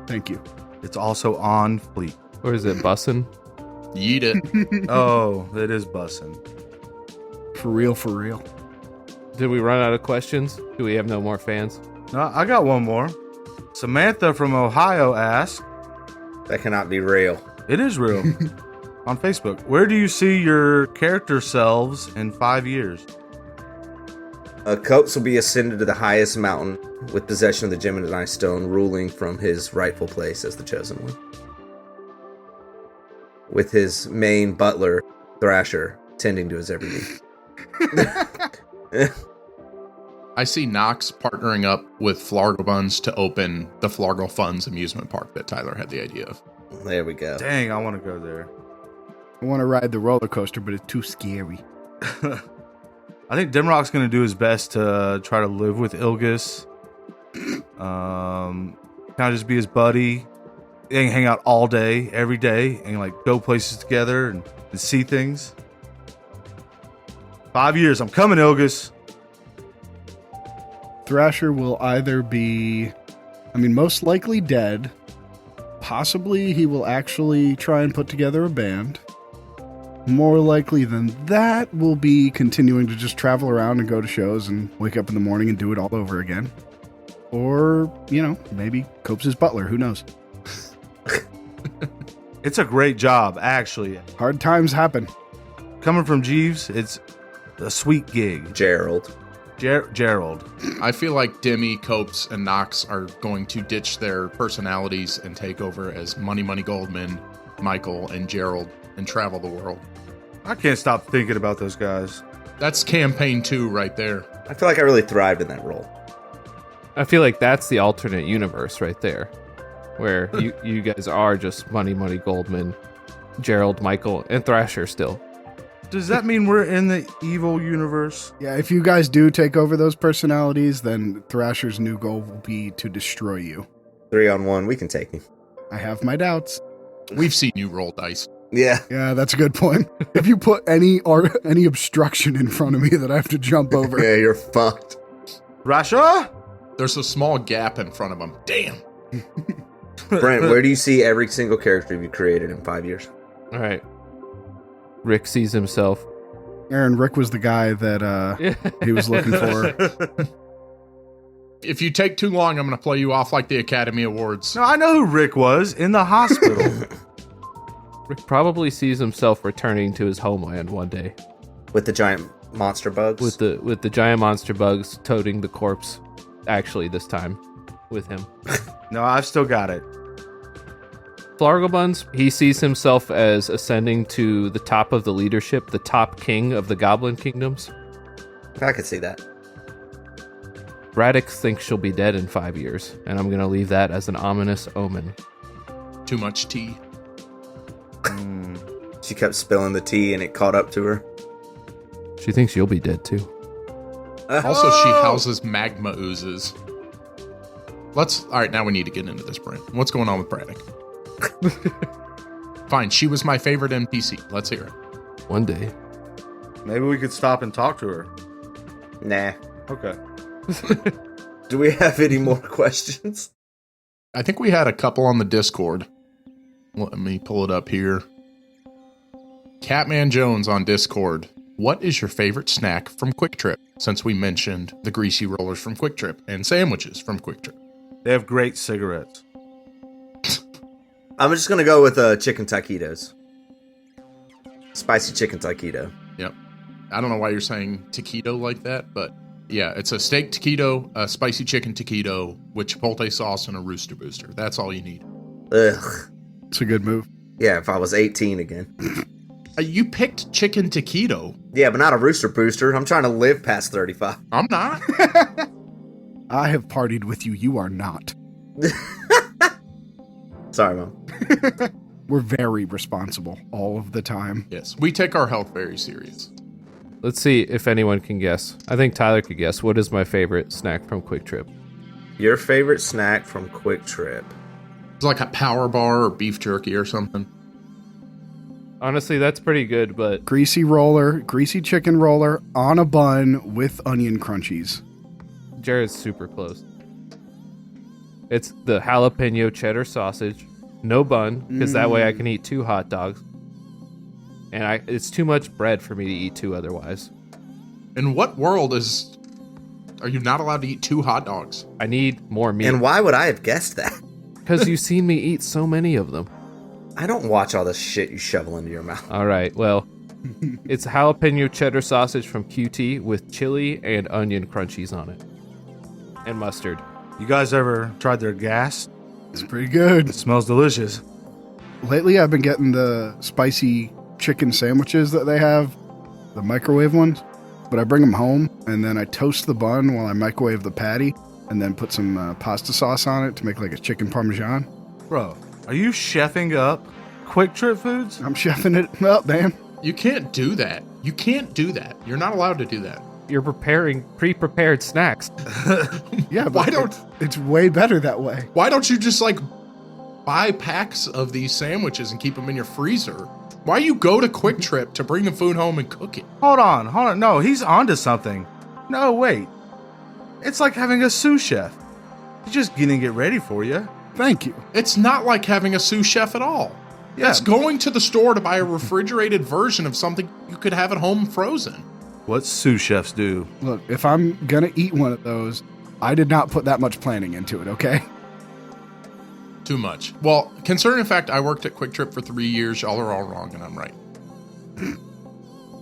Speaker 4: Thank you.
Speaker 6: It's also on fleek.
Speaker 2: Or is it bussin'?
Speaker 3: Yeet it.
Speaker 6: Oh, it is bussin'.
Speaker 4: For real, for real.
Speaker 2: Did we run out of questions? Do we have no more fans?
Speaker 6: No, I got one more. Samantha from Ohio asked,
Speaker 5: That cannot be real.
Speaker 6: it is real, on Facebook, where do you see your character selves in 5 years?
Speaker 5: Copes will be ascended to the highest mountain with possession of the Gemini stone, ruling from his rightful place as the chosen one. With his main butler, Thrasher, tending to his every need.
Speaker 3: I see Knox partnering up with Flargle Buns to open the Flargle Funds amusement park that Tyler had the idea of.
Speaker 5: There we go.
Speaker 6: Dang, I want to go there.
Speaker 4: I want to ride the roller coaster, but it's too scary.
Speaker 6: I think Dimrock's going to do his best to try to live with Ilgus. Kind of just be his buddy. They can hang out all day, every day, and like go places together and see things. 5 years, I'm coming, Ilgus.
Speaker 4: Thrasher will either be, most likely dead. Possibly he will actually try and put together a band. More likely than that, will be continuing to just travel around and go to shows and wake up in the morning and do it all over again. Or, maybe Cope's his butler. Who knows?
Speaker 6: It's a great job, actually.
Speaker 4: Hard times happen.
Speaker 6: Coming from Jeeves, it's a sweet gig.
Speaker 5: Gerald.
Speaker 6: Gerald.
Speaker 3: I feel like Demi, Copes, and Knox are going to ditch their personalities and take over as Money Goldman, Michael, and Gerald and travel the world.
Speaker 6: I can't stop thinking about those guys.
Speaker 3: That's campaign 2 right there.
Speaker 5: I feel like I really thrived in that role.
Speaker 2: I feel like that's the alternate universe right there, where you guys are just Money Goldman, Gerald, Michael, and Thrasher still.
Speaker 6: Does that mean we're in the evil universe?
Speaker 4: Yeah, if you guys do take over those personalities, then Thrasher's new goal will be to destroy you.
Speaker 5: 3-on-1, we can take him.
Speaker 4: I have my doubts.
Speaker 3: We've seen you roll dice.
Speaker 5: Yeah.
Speaker 4: Yeah, that's a good point. If you put any obstruction in front of me that I have to jump over.
Speaker 5: Yeah, you're fucked.
Speaker 6: Rasha?
Speaker 3: There's a small gap in front of him. Damn.
Speaker 5: Brent, where do you see every single character you created in 5 years?
Speaker 2: All right. Rick sees himself.
Speaker 4: Aaron, Rick was the guy that he was looking for.
Speaker 3: If you take too long, I'm going to play you off like the Academy Awards.
Speaker 6: No, I know who Rick was in the hospital.
Speaker 2: Rick probably sees himself returning to his homeland one day
Speaker 5: With the giant monster bugs?
Speaker 2: with the giant monster bugs toting the corpse. Actually, this time with him.
Speaker 6: No, I've still got it.
Speaker 2: Flargle he sees himself as ascending to the top of the leadership, the top king of the Goblin Kingdoms.
Speaker 5: I could see that.
Speaker 2: Braddock thinks she'll be dead in 5 years, and I'm going to leave that as an ominous omen.
Speaker 3: Too much tea.
Speaker 5: She kept spilling the tea and it caught up to her.
Speaker 2: She thinks you'll be dead too.
Speaker 3: Also, she houses magma oozes. All right, now we need to get into this, Brent. What's going on with Braddock? Fine, she was my favorite NPC. Let's hear it.
Speaker 2: One day.
Speaker 6: Maybe we could stop and talk to her.
Speaker 5: Nah.
Speaker 6: Okay.
Speaker 5: Do we have any more questions?
Speaker 3: I think we had a couple on the Discord. Let me pull it up here. Catman Jones on Discord What is your favorite snack from Quick Trip? Since we mentioned the greasy rollers from Quick Trip and sandwiches from Quick Trip.
Speaker 6: They have great cigarettes.
Speaker 5: I'm just going to go with chicken taquitos. Spicy chicken taquito.
Speaker 3: Yep. I don't know why you're saying taquito like that, but yeah, it's a steak taquito, a spicy chicken taquito with chipotle sauce and a rooster booster. That's all you need.
Speaker 5: Ugh.
Speaker 4: It's a good move.
Speaker 5: Yeah, if I was 18 again.
Speaker 3: You picked chicken taquito.
Speaker 5: Yeah, but not a rooster booster. I'm trying to live past 35.
Speaker 3: I'm not.
Speaker 4: I have partied with you. You are not.
Speaker 5: Sorry, Mom.
Speaker 4: We're very responsible all of the time.
Speaker 3: Yes, we take our health very serious.
Speaker 2: Let's see if anyone can guess. I think Tyler could guess. What is my favorite snack from Quick Trip?
Speaker 5: Your favorite snack from Quick Trip?
Speaker 3: It's like a power bar or beef jerky or something.
Speaker 2: Honestly, that's pretty good, but
Speaker 4: Greasy chicken roller on a bun with onion crunchies.
Speaker 2: Jared's super close. It's the jalapeno cheddar sausage. No bun, because that way I can eat 2 hot dogs. And it's too much bread for me to eat 2 otherwise.
Speaker 3: In what world are you not allowed to eat 2 hot dogs?
Speaker 2: I need more meat.
Speaker 5: And why would I have guessed that?
Speaker 2: Because you've seen me eat so many of them.
Speaker 5: I don't watch all this shit you shovel into your mouth.
Speaker 2: All right, well, it's jalapeno cheddar sausage from QT with chili and onion crunchies on it. And mustard.
Speaker 6: You guys ever tried their gas?
Speaker 4: It's pretty good.
Speaker 6: It smells delicious.
Speaker 4: Lately, I've been getting the spicy chicken sandwiches that they have, the microwave ones. But I bring them home, and then I toast the bun while I microwave the patty, and then put some pasta sauce on it to make like a chicken parmesan.
Speaker 6: Bro, are you chefing up Quick Trip foods?
Speaker 4: I'm chefing it up, man.
Speaker 3: You can't do that. You can't do that. You're not allowed to do that.
Speaker 2: You're preparing pre-prepared snacks.
Speaker 4: Yeah, but
Speaker 3: Why don't-
Speaker 4: it's way better that way.
Speaker 3: Why don't you just like buy packs of these sandwiches and keep them in your freezer? Why you go to Quick Trip to bring the food home and cook it?
Speaker 6: Hold on. No, he's onto something. No, wait. It's like having a sous chef. He's just getting it ready for you.
Speaker 4: Thank you.
Speaker 3: It's not like having a sous chef at all.
Speaker 6: Yeah.
Speaker 3: It's going to the store to buy a refrigerated version of something you could have at home frozen.
Speaker 6: What sous chefs do.
Speaker 4: Look, if I'm going to eat one of those, I did not put that much planning into it, okay?
Speaker 3: Too much. Well, considering the fact I worked at Quick Trip for 3 years, y'all are all wrong and I'm right.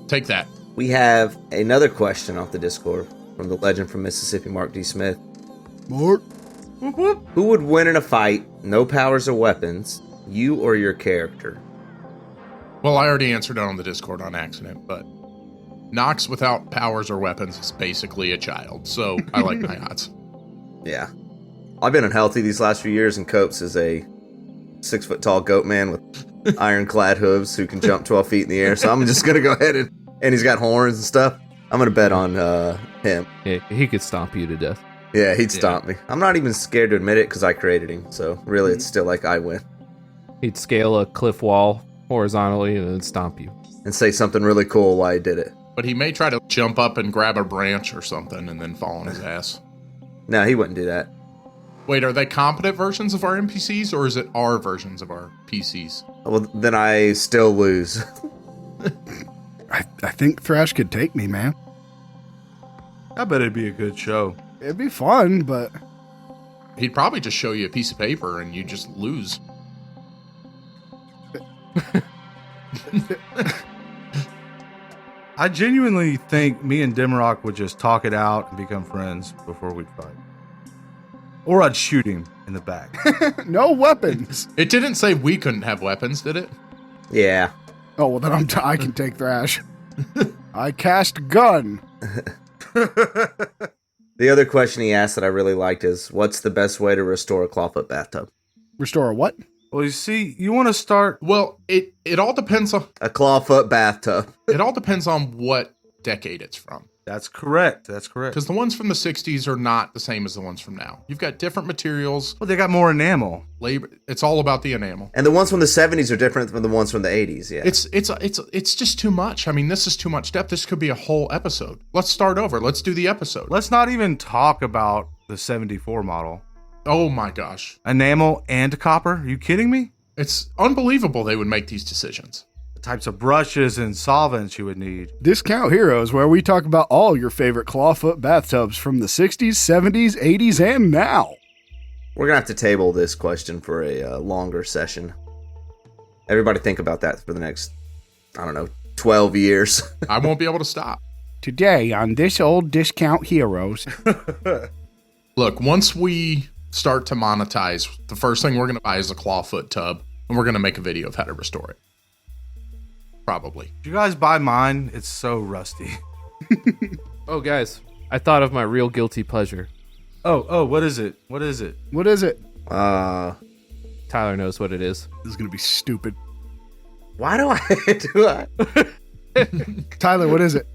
Speaker 3: Take that.
Speaker 5: We have another question off the Discord from the legend from Mississippi, Mark D. Smith.
Speaker 4: Mark?
Speaker 5: Who would win in a fight, no powers or weapons, you or your character?
Speaker 3: Well, I already answered it on the Discord on accident, but Nox without powers or weapons is basically a child, so I like my odds.
Speaker 5: Yeah. I've been unhealthy these last few years, and Copes is a 6-foot-tall goat man with ironclad hooves who can jump 12 feet in the air, so I'm just going to go ahead and he's got horns and stuff. I'm going to bet on him.
Speaker 2: Yeah, he could stomp you to death.
Speaker 5: Yeah, he'd stomp me. I'm not even scared to admit it because I created him, so really it's still like I win.
Speaker 2: He'd scale a cliff wall horizontally and then stomp you.
Speaker 5: And say something really cool while he did it.
Speaker 3: But he may try to jump up and grab a branch or something and then fall on his ass.
Speaker 5: No, he wouldn't do that.
Speaker 3: Wait, are they competent versions of our NPCs, or is it our versions of our PCs?
Speaker 5: Well, then I still lose.
Speaker 4: I think Thrash could take me, man.
Speaker 6: I bet it'd be a good show.
Speaker 4: It'd be fun, but
Speaker 3: He'd probably just show you a piece of paper and you just lose.
Speaker 6: I genuinely think me and Dimrock would just talk it out and become friends before we'd fight. Or I'd shoot him in the back.
Speaker 4: no weapons.
Speaker 3: It didn't say we couldn't have weapons, did it?
Speaker 5: Yeah.
Speaker 4: Oh, well, then I can take Thrash. I cast gun.
Speaker 5: The other question he asked that I really liked is, what's the best way to restore a clawfoot bathtub?
Speaker 4: Restore a what?
Speaker 6: Well, you see, you want to start...
Speaker 3: Well, it all depends on
Speaker 5: A clawfoot bathtub.
Speaker 3: it all depends on what decade it's from.
Speaker 6: That's correct. That's correct.
Speaker 3: Because the ones from the 60s are not the same as the ones from now. You've got different materials,
Speaker 6: Well, they got more enamel.
Speaker 3: labor. It's all about the enamel.
Speaker 5: And the ones from the 70s are different from the ones from the 80s, yeah.
Speaker 3: It's just too much. I mean, this is too much depth. This could be a whole episode. Let's start over. Let's do the episode.
Speaker 6: Let's not even talk about the 74 model.
Speaker 3: Oh my gosh.
Speaker 6: Enamel and copper? Are you kidding me?
Speaker 3: It's unbelievable they would make these decisions.
Speaker 6: types of brushes and solvents you would need.
Speaker 4: Discount Heroes, where we talk about all your favorite clawfoot bathtubs from the 60s, 70s, 80s, and now.
Speaker 5: We're going to have to table this question for a longer session. Everybody think about that for the next, 12 years.
Speaker 3: I won't be able to stop.
Speaker 4: Today on This Old Discount Heroes.
Speaker 3: Look, once we start to monetize, the first thing we're going to buy is a clawfoot tub, and we're going to make a video of how to restore it. Probably.
Speaker 6: Did you guys buy mine? It's so rusty.
Speaker 2: Oh, guys, I thought of my real guilty pleasure.
Speaker 6: Oh, what is it? What is it?
Speaker 4: What is it?
Speaker 2: Tyler knows what it is.
Speaker 4: This is going to be stupid.
Speaker 5: Why do I?
Speaker 4: Tyler, what is it?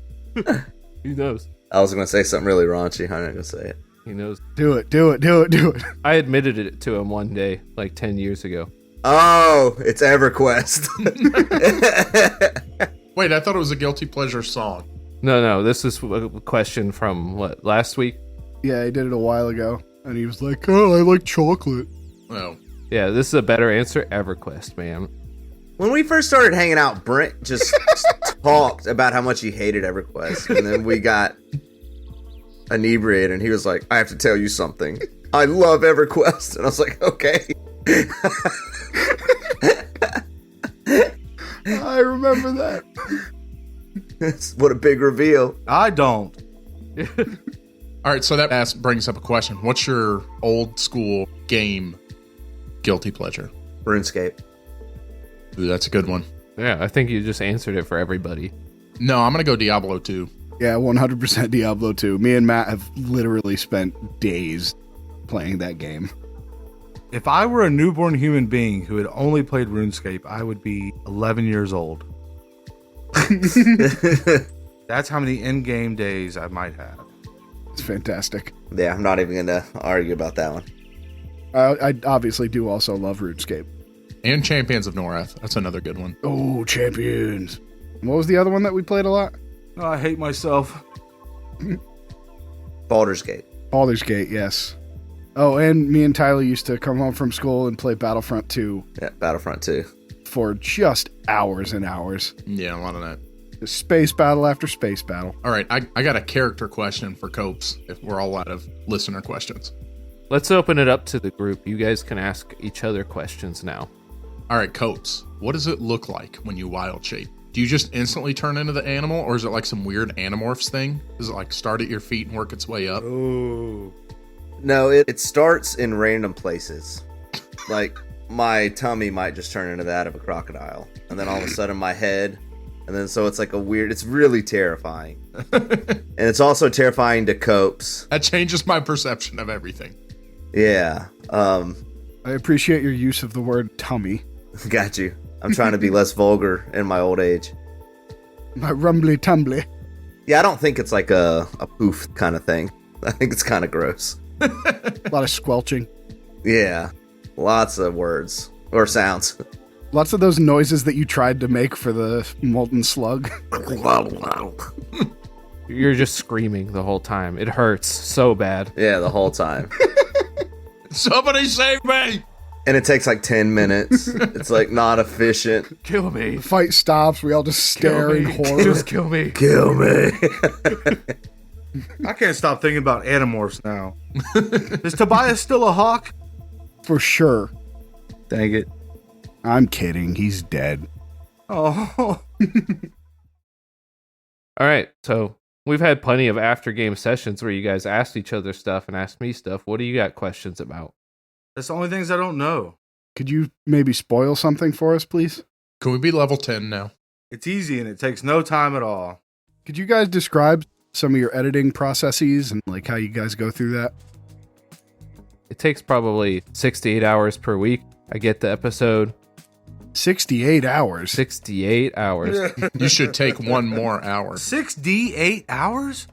Speaker 2: He knows.
Speaker 5: I was going to say something really raunchy. I'm not going to say it.
Speaker 2: He knows.
Speaker 4: Do it.
Speaker 2: I admitted it to him one day, like 10 years ago.
Speaker 5: Oh, it's EverQuest.
Speaker 3: Wait, I thought it was a guilty pleasure song.
Speaker 2: No, this is a question from, last week?
Speaker 4: Yeah, he did it a while ago, and he was like, oh, I like chocolate.
Speaker 3: Oh.
Speaker 2: Yeah, this is a better answer, EverQuest, man.
Speaker 5: When we first started hanging out, Brent just talked about how much he hated EverQuest, and then we got inebriated, and he was like, I have to tell you something. I love EverQuest. And I was like, okay.
Speaker 4: I remember that.
Speaker 5: What a big reveal.
Speaker 6: I don't.
Speaker 3: All right, so that brings up a question. What's your old school game guilty pleasure?
Speaker 5: RuneScape.
Speaker 3: Ooh, that's a good one.
Speaker 2: Yeah, I think you just answered it for everybody.
Speaker 3: No, I'm going to go Diablo 2.
Speaker 4: Yeah, 100% Diablo 2. Me and Matt have literally spent days playing that game.
Speaker 6: If I were a newborn human being who had only played RuneScape, I would be 11 years old. That's how many in-game days I might have.
Speaker 4: It's fantastic.
Speaker 5: Yeah, I'm not even going to argue about that one.
Speaker 4: I obviously do also love RuneScape.
Speaker 3: And Champions of Norath. That's another good one.
Speaker 4: Oh, Champions. What was the other one that we played a lot?
Speaker 6: Oh, I hate myself.
Speaker 5: Baldur's Gate.
Speaker 4: Baldur's Gate, yes. Oh, and me and Tyler used to come home from school and play Battlefront 2.
Speaker 5: Yeah, Battlefront 2.
Speaker 4: For just hours and hours.
Speaker 3: Yeah, a lot of that.
Speaker 4: Just space battle after space battle.
Speaker 3: All right, I got a character question for Copes, if we're all out of listener questions.
Speaker 2: Let's open it up to the group. You guys can ask each other questions now.
Speaker 3: All right, Copes, what does it look like when you wild shape? Do you just instantly turn into the animal, or is it like some weird Animorphs thing? Does it like start at your feet and work its way up?
Speaker 6: Ooh.
Speaker 5: No, it starts in random places. Like, my tummy might just turn into that of a crocodile. And then all of a sudden my head. And then so it's like it's really terrifying. And it's also terrifying to Copes.
Speaker 3: That changes my perception of everything.
Speaker 5: Yeah.
Speaker 4: I appreciate your use of the word tummy.
Speaker 5: Got you. I'm trying to be less vulgar in my old age.
Speaker 4: My rumbly tumbly.
Speaker 5: Yeah, I don't think it's like a poof kind of thing. I think it's kind of gross.
Speaker 4: A lot of squelching.
Speaker 5: Yeah. Lots of words. Or sounds.
Speaker 4: Lots of those noises that you tried to make for the molten slug.
Speaker 2: You're just screaming the whole time. It hurts so bad.
Speaker 5: Yeah, the whole time.
Speaker 3: Somebody save me!
Speaker 5: And it takes like 10 minutes. It's like not efficient.
Speaker 2: Kill me.
Speaker 4: The fight stops. We all just stare in horror.
Speaker 2: Just kill me.
Speaker 5: Kill me.
Speaker 6: I can't stop thinking about Animorphs now. Is Tobias still a hawk?
Speaker 4: For sure.
Speaker 5: Dang it.
Speaker 4: I'm kidding. He's dead.
Speaker 6: Oh.
Speaker 2: All right, so we've had plenty of after game sessions where you guys asked each other stuff and asked me stuff. What do you got questions about?
Speaker 6: That's the only things I don't know.
Speaker 4: Could you maybe spoil something for us, please?
Speaker 3: Can we be level 10 now?
Speaker 6: It's easy and it takes no time at all.
Speaker 4: Could you guys describe some of your editing processes and like how you guys go through that?
Speaker 2: It takes probably 6 to 8 hours per week. I get the episode.
Speaker 4: 68 hours.
Speaker 2: 68 hours.
Speaker 3: You should take one more hour.
Speaker 6: 6 hours?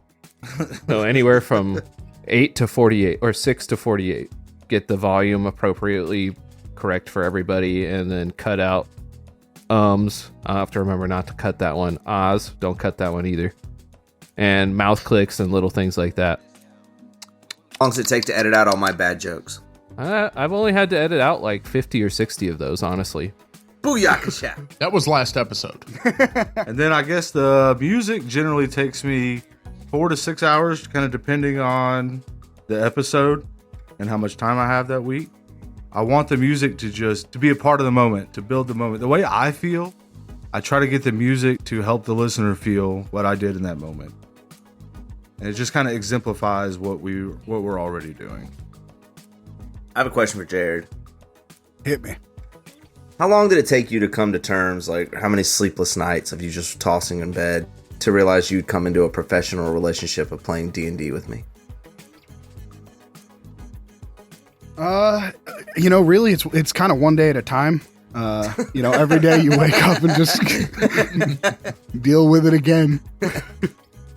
Speaker 2: So anywhere from 8 to 48 or 6 to 48. Get the volume appropriately correct for everybody and then cut out ums. I'll have to remember not to cut that one. Ahs, don't cut that one either. And mouth clicks and little things like that.
Speaker 5: How long does it take to edit out all my bad jokes?
Speaker 2: I've only had to edit out like 50 or 60 of those, honestly.
Speaker 5: Booyakasha.
Speaker 1: That was last episode.
Speaker 6: And then I guess the music generally takes me 4 to 6 hours, kind of depending on the episode and how much time I have that week. I want the music to be a part of the moment, to build the moment. The way I feel, I try to get the music to help the listener feel what I did in that moment. And it just kind of exemplifies what we're already doing.
Speaker 5: I have a question for Jared.
Speaker 4: Hit me.
Speaker 5: How long did it take you to come to terms, like how many sleepless nights of you just tossing in bed to realize you'd come into a professional relationship of playing D&D with me?
Speaker 4: Really, it's kind of one day at a time. Every day you wake up and just deal with it again.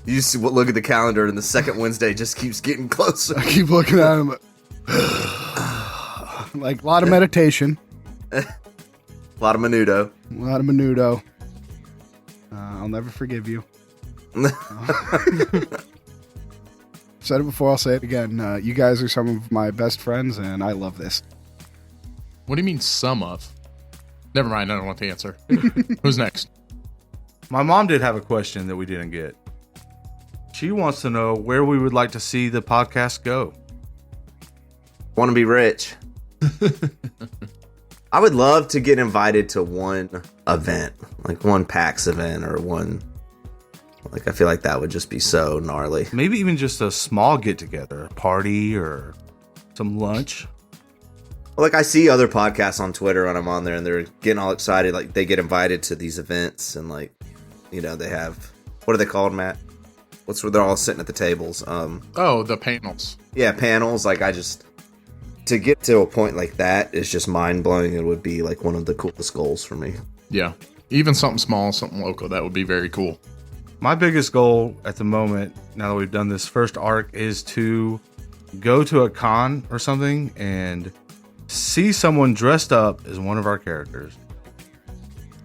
Speaker 5: You just look at the calendar and the second Wednesday just keeps getting closer.
Speaker 4: I keep looking at him. Like a lot of meditation.
Speaker 5: A lot of menudo.
Speaker 4: A lot of menudo. I'll never forgive you. Said it before, I'll say it again. You guys are some of my best friends, and I love this.
Speaker 1: What do you mean some of? Never mind, I don't want the answer. Who's next?
Speaker 6: My mom did have a question that we didn't get. She wants to know where we would like to see the podcast go.
Speaker 5: Want to be rich. I would love to get invited to one event, like one PAX event or one. Like, I feel like that would just be so gnarly.
Speaker 6: Maybe even just a small get-together, a party or some lunch.
Speaker 5: Like, I see other podcasts on Twitter when I'm on there, and they're getting all excited. Like, they get invited to these events, and, like, they have... What are they called, Matt? What's where they're all sitting at the tables?
Speaker 1: The panels.
Speaker 5: Yeah, panels. Like, to get to a point like that is just mind-blowing. It would be, like, one of the coolest goals for me.
Speaker 1: Yeah. Even something small, something local, that would be very cool.
Speaker 6: My biggest goal at the moment, now that we've done this first arc, is to go to a con or something and see someone dressed up as one of our characters.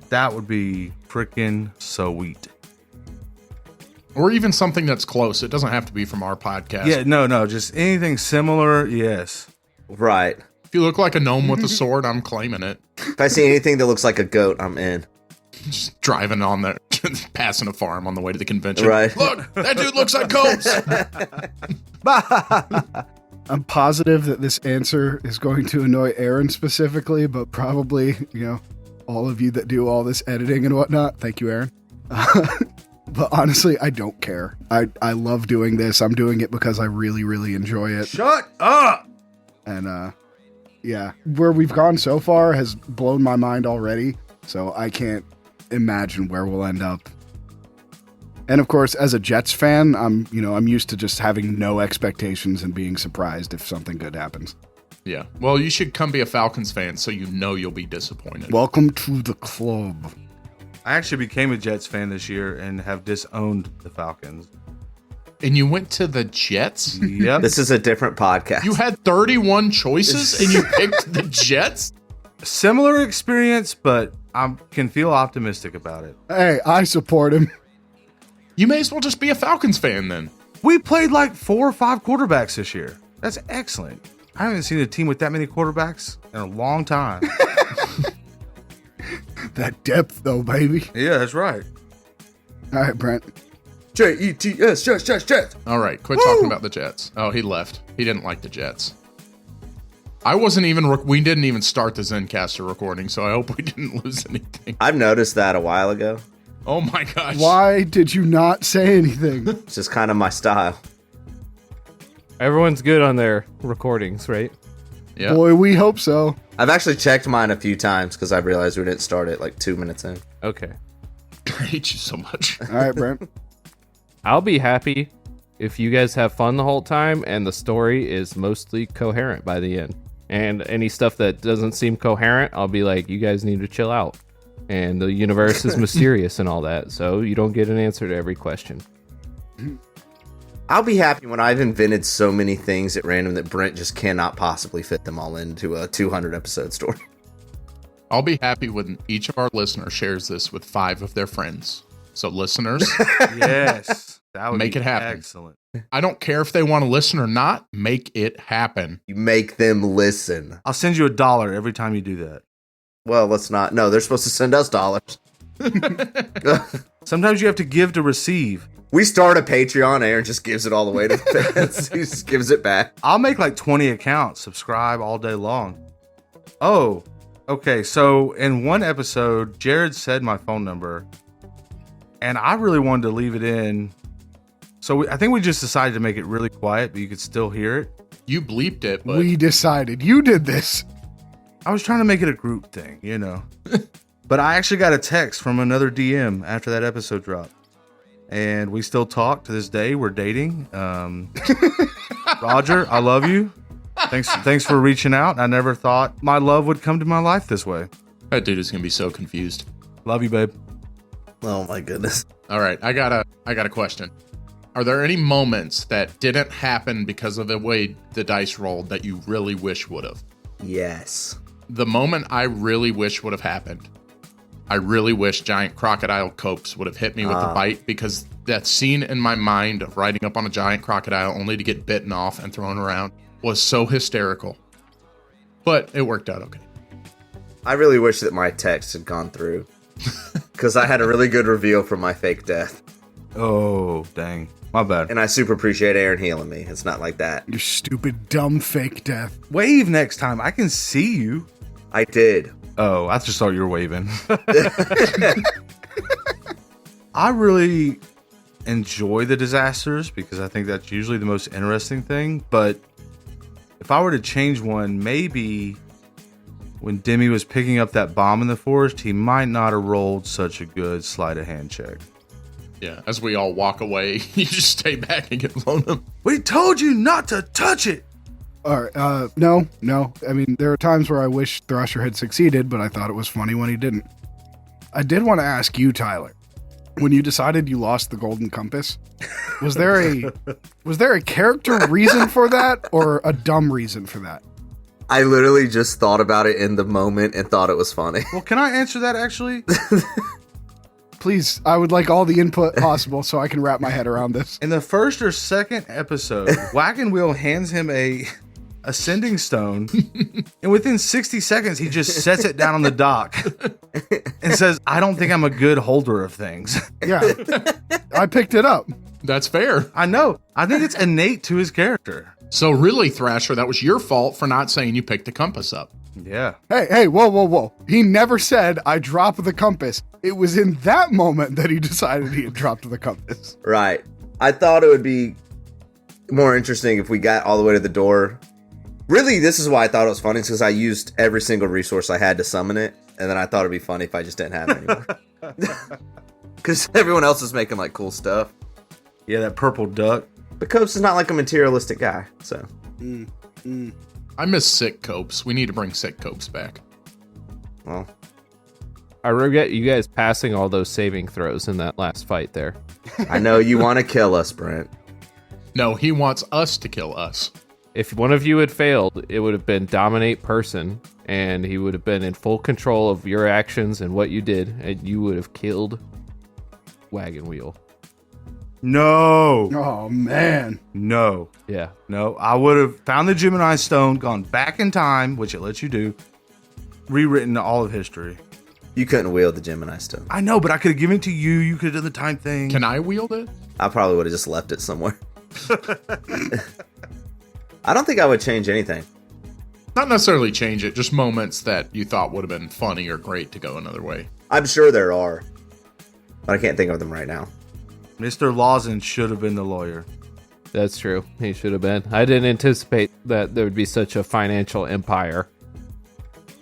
Speaker 6: That would be freaking sweet.
Speaker 1: Or even something that's close. It doesn't have to be from our podcast.
Speaker 6: Yeah, no, just anything similar, yes.
Speaker 5: Right.
Speaker 1: If you look like a gnome with a sword, I'm claiming it.
Speaker 5: If I see anything that looks like a goat, I'm in.
Speaker 1: Just driving on there, passing a farm on the way to the convention.
Speaker 5: Right.
Speaker 1: Look, that dude looks like goats.
Speaker 4: I'm positive that this answer is going to annoy Aaron specifically, but probably, all of you that do all this editing and whatnot. Thank you, Aaron. But honestly, I don't care. I love doing this. I'm doing it because I really, really enjoy it.
Speaker 6: Shut up!
Speaker 4: And, where we've gone so far has blown my mind already, so I can't imagine where we'll end up. And of course, as a Jets fan, I'm used to just having no expectations and being surprised if something good happens.
Speaker 1: Yeah. Well, you should come be a Falcons fan so you'll be disappointed.
Speaker 4: Welcome to the club.
Speaker 6: I actually became a Jets fan this year and have disowned the Falcons.
Speaker 1: And you went to the Jets?
Speaker 6: Yep.
Speaker 5: This is a different podcast.
Speaker 1: You had 31 choices and you picked the Jets?
Speaker 6: Similar experience, but I can feel optimistic about it.
Speaker 4: Hey, I support him.
Speaker 1: You may as well just be a Falcons fan then.
Speaker 6: We played like 4 or 5 quarterbacks this year. That's excellent. I haven't seen a team with that many quarterbacks in a long time.
Speaker 4: That depth, though, baby.
Speaker 6: Yeah, that's right.
Speaker 4: All right, Brent.
Speaker 5: Jets, Jets.
Speaker 1: All right, quit talking about the Jets. Oh, he left. He didn't like the Jets. We didn't even start the Zencaster recording, so I hope we didn't lose anything.
Speaker 5: I've noticed that a while ago.
Speaker 1: Oh my gosh.
Speaker 4: Why did you not say anything?
Speaker 5: It's just kind of my style.
Speaker 2: Everyone's good on their recordings, right?
Speaker 1: Yeah.
Speaker 4: Boy, we hope so.
Speaker 5: I've actually checked mine a few times because I realized we didn't start it like 2 minutes in.
Speaker 2: Okay.
Speaker 1: I hate you so much.
Speaker 4: All right, Brent.
Speaker 2: I'll be happy if you guys have fun the whole time and the story is mostly coherent by the end. And any stuff that doesn't seem coherent, I'll be like, you guys need to chill out. And the universe is mysterious and all that, so you don't get an answer to every question.
Speaker 5: I'll be happy when I've invented so many things at random that Brent just cannot possibly fit them all into a 200 episode story.
Speaker 1: I'll be happy when each of our listeners shares this with 5 of their friends. So listeners,
Speaker 6: Yes. That would
Speaker 1: Make
Speaker 6: be
Speaker 1: it happen.
Speaker 6: Excellent.
Speaker 1: I don't care if they want to listen or not. Make it happen.
Speaker 5: You make them listen.
Speaker 6: I'll send you $1 every time you do that.
Speaker 5: Well, let's not. No, they're supposed to send us dollars.
Speaker 6: Sometimes you have to give to receive.
Speaker 5: We start a Patreon. Aaron just gives it all away to the fans. He just gives it back.
Speaker 6: I'll make like 20 accounts, subscribe all day long. Oh, okay. So in one episode, Jared said my phone number, and I really wanted to leave it in. So I think we just decided to make it really quiet, but you could still hear it.
Speaker 1: You bleeped it, but
Speaker 4: We decided. You did this.
Speaker 6: I was trying to make it a group thing, But I actually got a text from another DM after that episode dropped. And we still talk to this day. We're dating. Roger, I love you. Thanks for reaching out. I never thought my love would come to my life this way.
Speaker 3: That dude is gonna be so confused.
Speaker 6: Love you, babe.
Speaker 5: Oh my goodness.
Speaker 1: all right, I got a question. Are there any moments that didn't happen because of the way the dice rolled that you really wish would have?
Speaker 5: Yes.
Speaker 1: The moment I really wish would have happened, I really wish giant crocodile Copes would have hit me with a bite, because that scene in my mind of riding up on a giant crocodile only to get bitten off and thrown around was so hysterical. But it worked out okay.
Speaker 5: I really wish that my text had gone through. Because I had a really good reveal from my fake death.
Speaker 6: Oh, dang. My bad.
Speaker 5: And I super appreciate Aaron healing me. It's not like that.
Speaker 4: Your stupid, dumb, fake death.
Speaker 6: Wave next time. I can see you.
Speaker 5: I did.
Speaker 6: Oh, I just thought you were waving. I really enjoy the disasters because I think that's usually the most interesting thing. But if I were to change one, maybe when Demi was picking up that bomb in the forest, he might not have rolled such a good sleight of hand check.
Speaker 1: Yeah, as we all walk away, you just stay back and get blown up.
Speaker 6: We told you not to touch it.
Speaker 4: All right. No. I mean, there are times where I wish Thrasher had succeeded, but I thought it was funny when he didn't. I did want to ask you, Tyler, when you decided you lost the golden compass, was there a character reason for that, or a dumb reason for that?
Speaker 5: I literally just thought about it in the moment and thought it was funny.
Speaker 6: Well, can I answer that actually?
Speaker 4: Please, I would like all the input possible so I can wrap my head around this.
Speaker 6: In the first or second episode, Wagon Wheel hands him a ascending stone, and within 60 seconds, he just sets it down on the dock and says, I don't think I'm a good holder of things.
Speaker 4: Yeah, I picked it up.
Speaker 1: That's fair.
Speaker 6: I know. I think it's innate to his character.
Speaker 1: So really, Thrasher, that was your fault for not saying you picked the compass up.
Speaker 6: Yeah.
Speaker 4: Hey, whoa. He never said I dropped the compass. It was in that moment that he decided he had dropped the compass.
Speaker 5: Right. I thought it would be more interesting if we got all the way to the door. Really, this is why I thought it was funny, because I used every single resource I had to summon it, and then I thought it'd be funny if I just didn't have it anymore. Because everyone else is making like cool stuff.
Speaker 6: Yeah, that purple duck.
Speaker 5: But Copes is not like a materialistic guy, so.
Speaker 1: I miss sick Copes. We need to bring sick Copes back.
Speaker 5: Well,
Speaker 2: I regret you guys passing all those saving throws in that last fight there.
Speaker 5: I know you want to kill us, Brent.
Speaker 1: No, he wants us to kill us.
Speaker 2: If one of you had failed, it would have been dominate person, and he would have been in full control of your actions and what you did, and you would have killed Wagon Wheel.
Speaker 6: No.
Speaker 4: Oh, man.
Speaker 6: No.
Speaker 2: Yeah.
Speaker 6: No. I would have found the Gemini Stone, gone back in time, which it lets you do, rewritten all of history.
Speaker 5: You couldn't wield the Gemini Stone.
Speaker 6: I know, but I could have given it to you. You could have done the time thing.
Speaker 1: Can I wield it?
Speaker 5: I probably would have just left it somewhere. I don't think I would change anything.
Speaker 1: Not necessarily change it, just moments that you thought would have been funny or great to go another way.
Speaker 5: I'm sure there are, but I can't think of them right now.
Speaker 6: Mr. Lawson should have been the lawyer.
Speaker 2: That's true. He should have been. I didn't anticipate that there would be such a financial empire.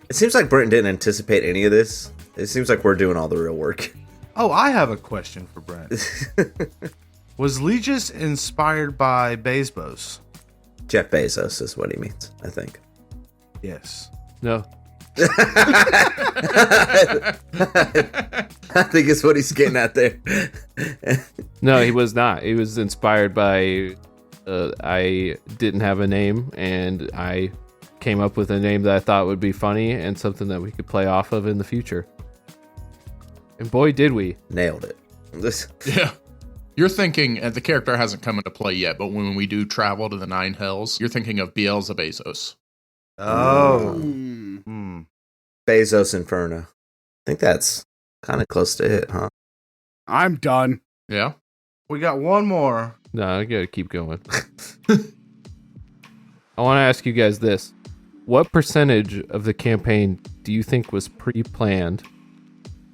Speaker 5: It seems like Brent didn't anticipate any of this. It seems like we're doing all the real work.
Speaker 6: Oh, I have a question for Brent. Was Legis inspired by Bezos?
Speaker 5: Jeff Bezos is what he means, I think.
Speaker 6: Yes.
Speaker 2: No.
Speaker 5: I think it's what he's getting at there.
Speaker 2: No, he was not. He was inspired by I didn't have a name, and I came up with a name that I thought would be funny and something that we could play off of in the future. And boy, did we.
Speaker 5: Nailed it.
Speaker 1: Yeah. You're thinking, and the character hasn't come into play yet, but when we do travel to the Nine Hells, you're thinking of Beelzebuzos.
Speaker 6: Oh.
Speaker 4: Mm.
Speaker 6: Hmm.
Speaker 5: Bezos Inferno. I think that's kind of close to it, huh?
Speaker 4: I'm done.
Speaker 1: Yeah.
Speaker 6: We got one more.
Speaker 2: No, I gotta keep going. I want to ask you guys this. What percentage of the campaign do you think was pre-planned?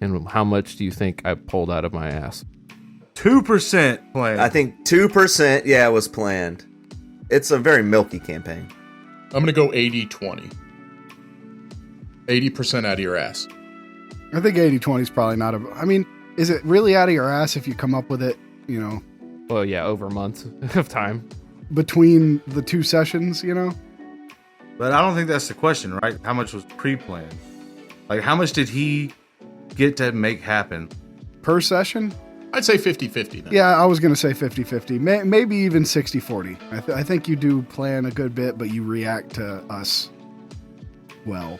Speaker 2: And how much do you think I pulled out of my ass?
Speaker 6: 2% planned.
Speaker 5: I think 2%, yeah, was planned. It's a very milky campaign.
Speaker 1: I'm going to go 80-20. 80% out of your ass.
Speaker 4: I think 80-20 is probably not I mean, is it really out of your ass if you come up with it,
Speaker 2: Well, yeah, over months of time.
Speaker 4: between the 2 sessions,
Speaker 6: But I don't think that's the question, right? How much was pre-planned? Like, how much did he get to make happen?
Speaker 4: per session?
Speaker 1: I'd say 50-50 then.
Speaker 4: Yeah, I was going to say 50-50. Maybe even 60-40. I think you do plan a good bit, but you react to us well.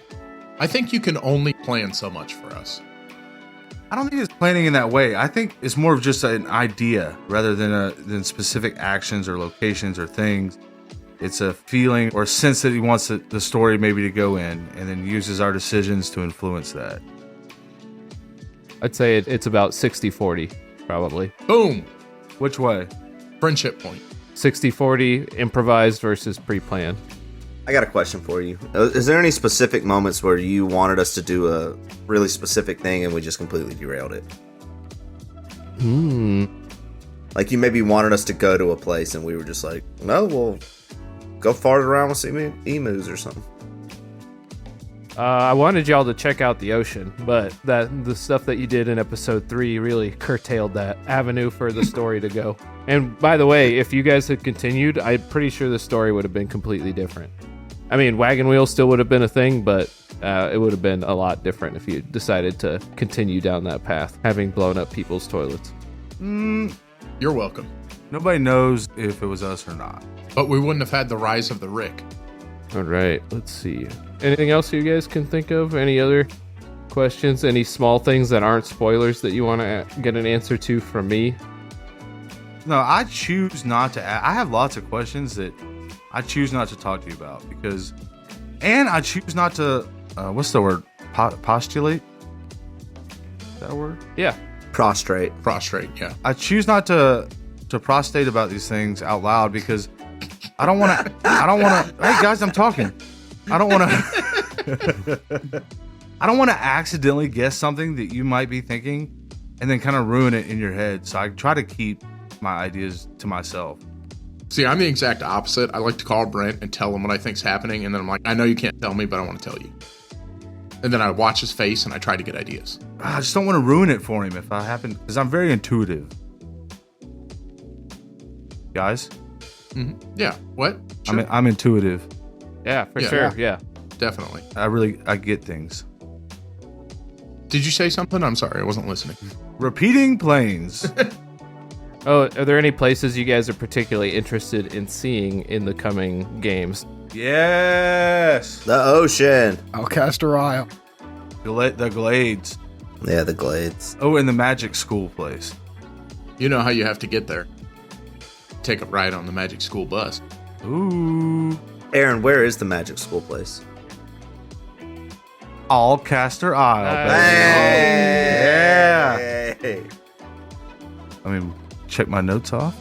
Speaker 1: I think you can only plan so much for us.
Speaker 6: I don't think it's planning in that way. I think it's more of just an idea rather than specific actions or locations or things. It's a feeling or a sense that he wants the story maybe to go in, and then uses our decisions to influence that.
Speaker 2: I'd say it's about 60-40, probably.
Speaker 1: Boom.
Speaker 6: Which way?
Speaker 1: Friendship point.
Speaker 2: 60-40 improvised versus pre-planned.
Speaker 5: I got a question for you. Is there any specific moments where you wanted us to do a really specific thing and we just completely derailed it? Like you maybe wanted us to go to a place and we were just like, no, we'll go fart around with some emus or something.
Speaker 2: I wanted y'all to check out the ocean, but the stuff that you did in episode 3 really curtailed that avenue for the story to go. And by the way, if you guys had continued, I'm pretty sure the story would have been completely different. I mean, wagon wheel still would have been a thing, but it would have been a lot different if you decided to continue down that path, having blown up people's toilets.
Speaker 1: You're welcome.
Speaker 6: Nobody knows if it was us or not.
Speaker 1: But we wouldn't have had the rise of the Rick.
Speaker 2: All right, let's see. Anything else you guys can think of? Any other questions? Any small things that aren't spoilers that you want to get an answer to from me?
Speaker 6: No, I choose not to. I have lots of questions that I choose not to talk to you about and I choose not to. What's the word? Postulate. Is that a word?
Speaker 2: Yeah.
Speaker 5: Prostrate.
Speaker 1: Prostrate, yeah.
Speaker 6: I choose not to prostate about these things out loud because I don't want to. Hey guys, I'm talking. I don't want to. I don't want to accidentally guess something that you might be thinking, and then kind of ruin it in your head. So I try to keep my ideas to myself.
Speaker 1: See, I'm the exact opposite. I like to call Brent and tell him what I think's happening, and then I'm like, I know you can't tell me, but I want to tell you. And then I watch his face and I try to get ideas.
Speaker 6: I just don't want to ruin it for him if I happen, because I'm very intuitive. Guys?
Speaker 1: Mm-hmm. Yeah. What? Sure.
Speaker 6: I'm intuitive.
Speaker 2: Yeah, for sure. Yeah.
Speaker 1: Definitely.
Speaker 6: I get things.
Speaker 1: Did you say something? I'm sorry. I wasn't listening.
Speaker 6: Repeating planes.
Speaker 2: Oh, are there any places you guys are particularly interested in seeing in the coming games?
Speaker 6: Yes.
Speaker 5: The ocean.
Speaker 4: Alcaster Isle.
Speaker 6: The Glades.
Speaker 5: Yeah, the Glades.
Speaker 6: Oh, and the Magic School place.
Speaker 1: You know how you have to get there. Take a ride on the Magic School bus.
Speaker 6: Ooh.
Speaker 5: Aaron, where is the Magic School place?
Speaker 6: Alcaster Isle.
Speaker 2: Hey.
Speaker 6: Baby.
Speaker 5: Yeah.
Speaker 6: I mean, check my notes off.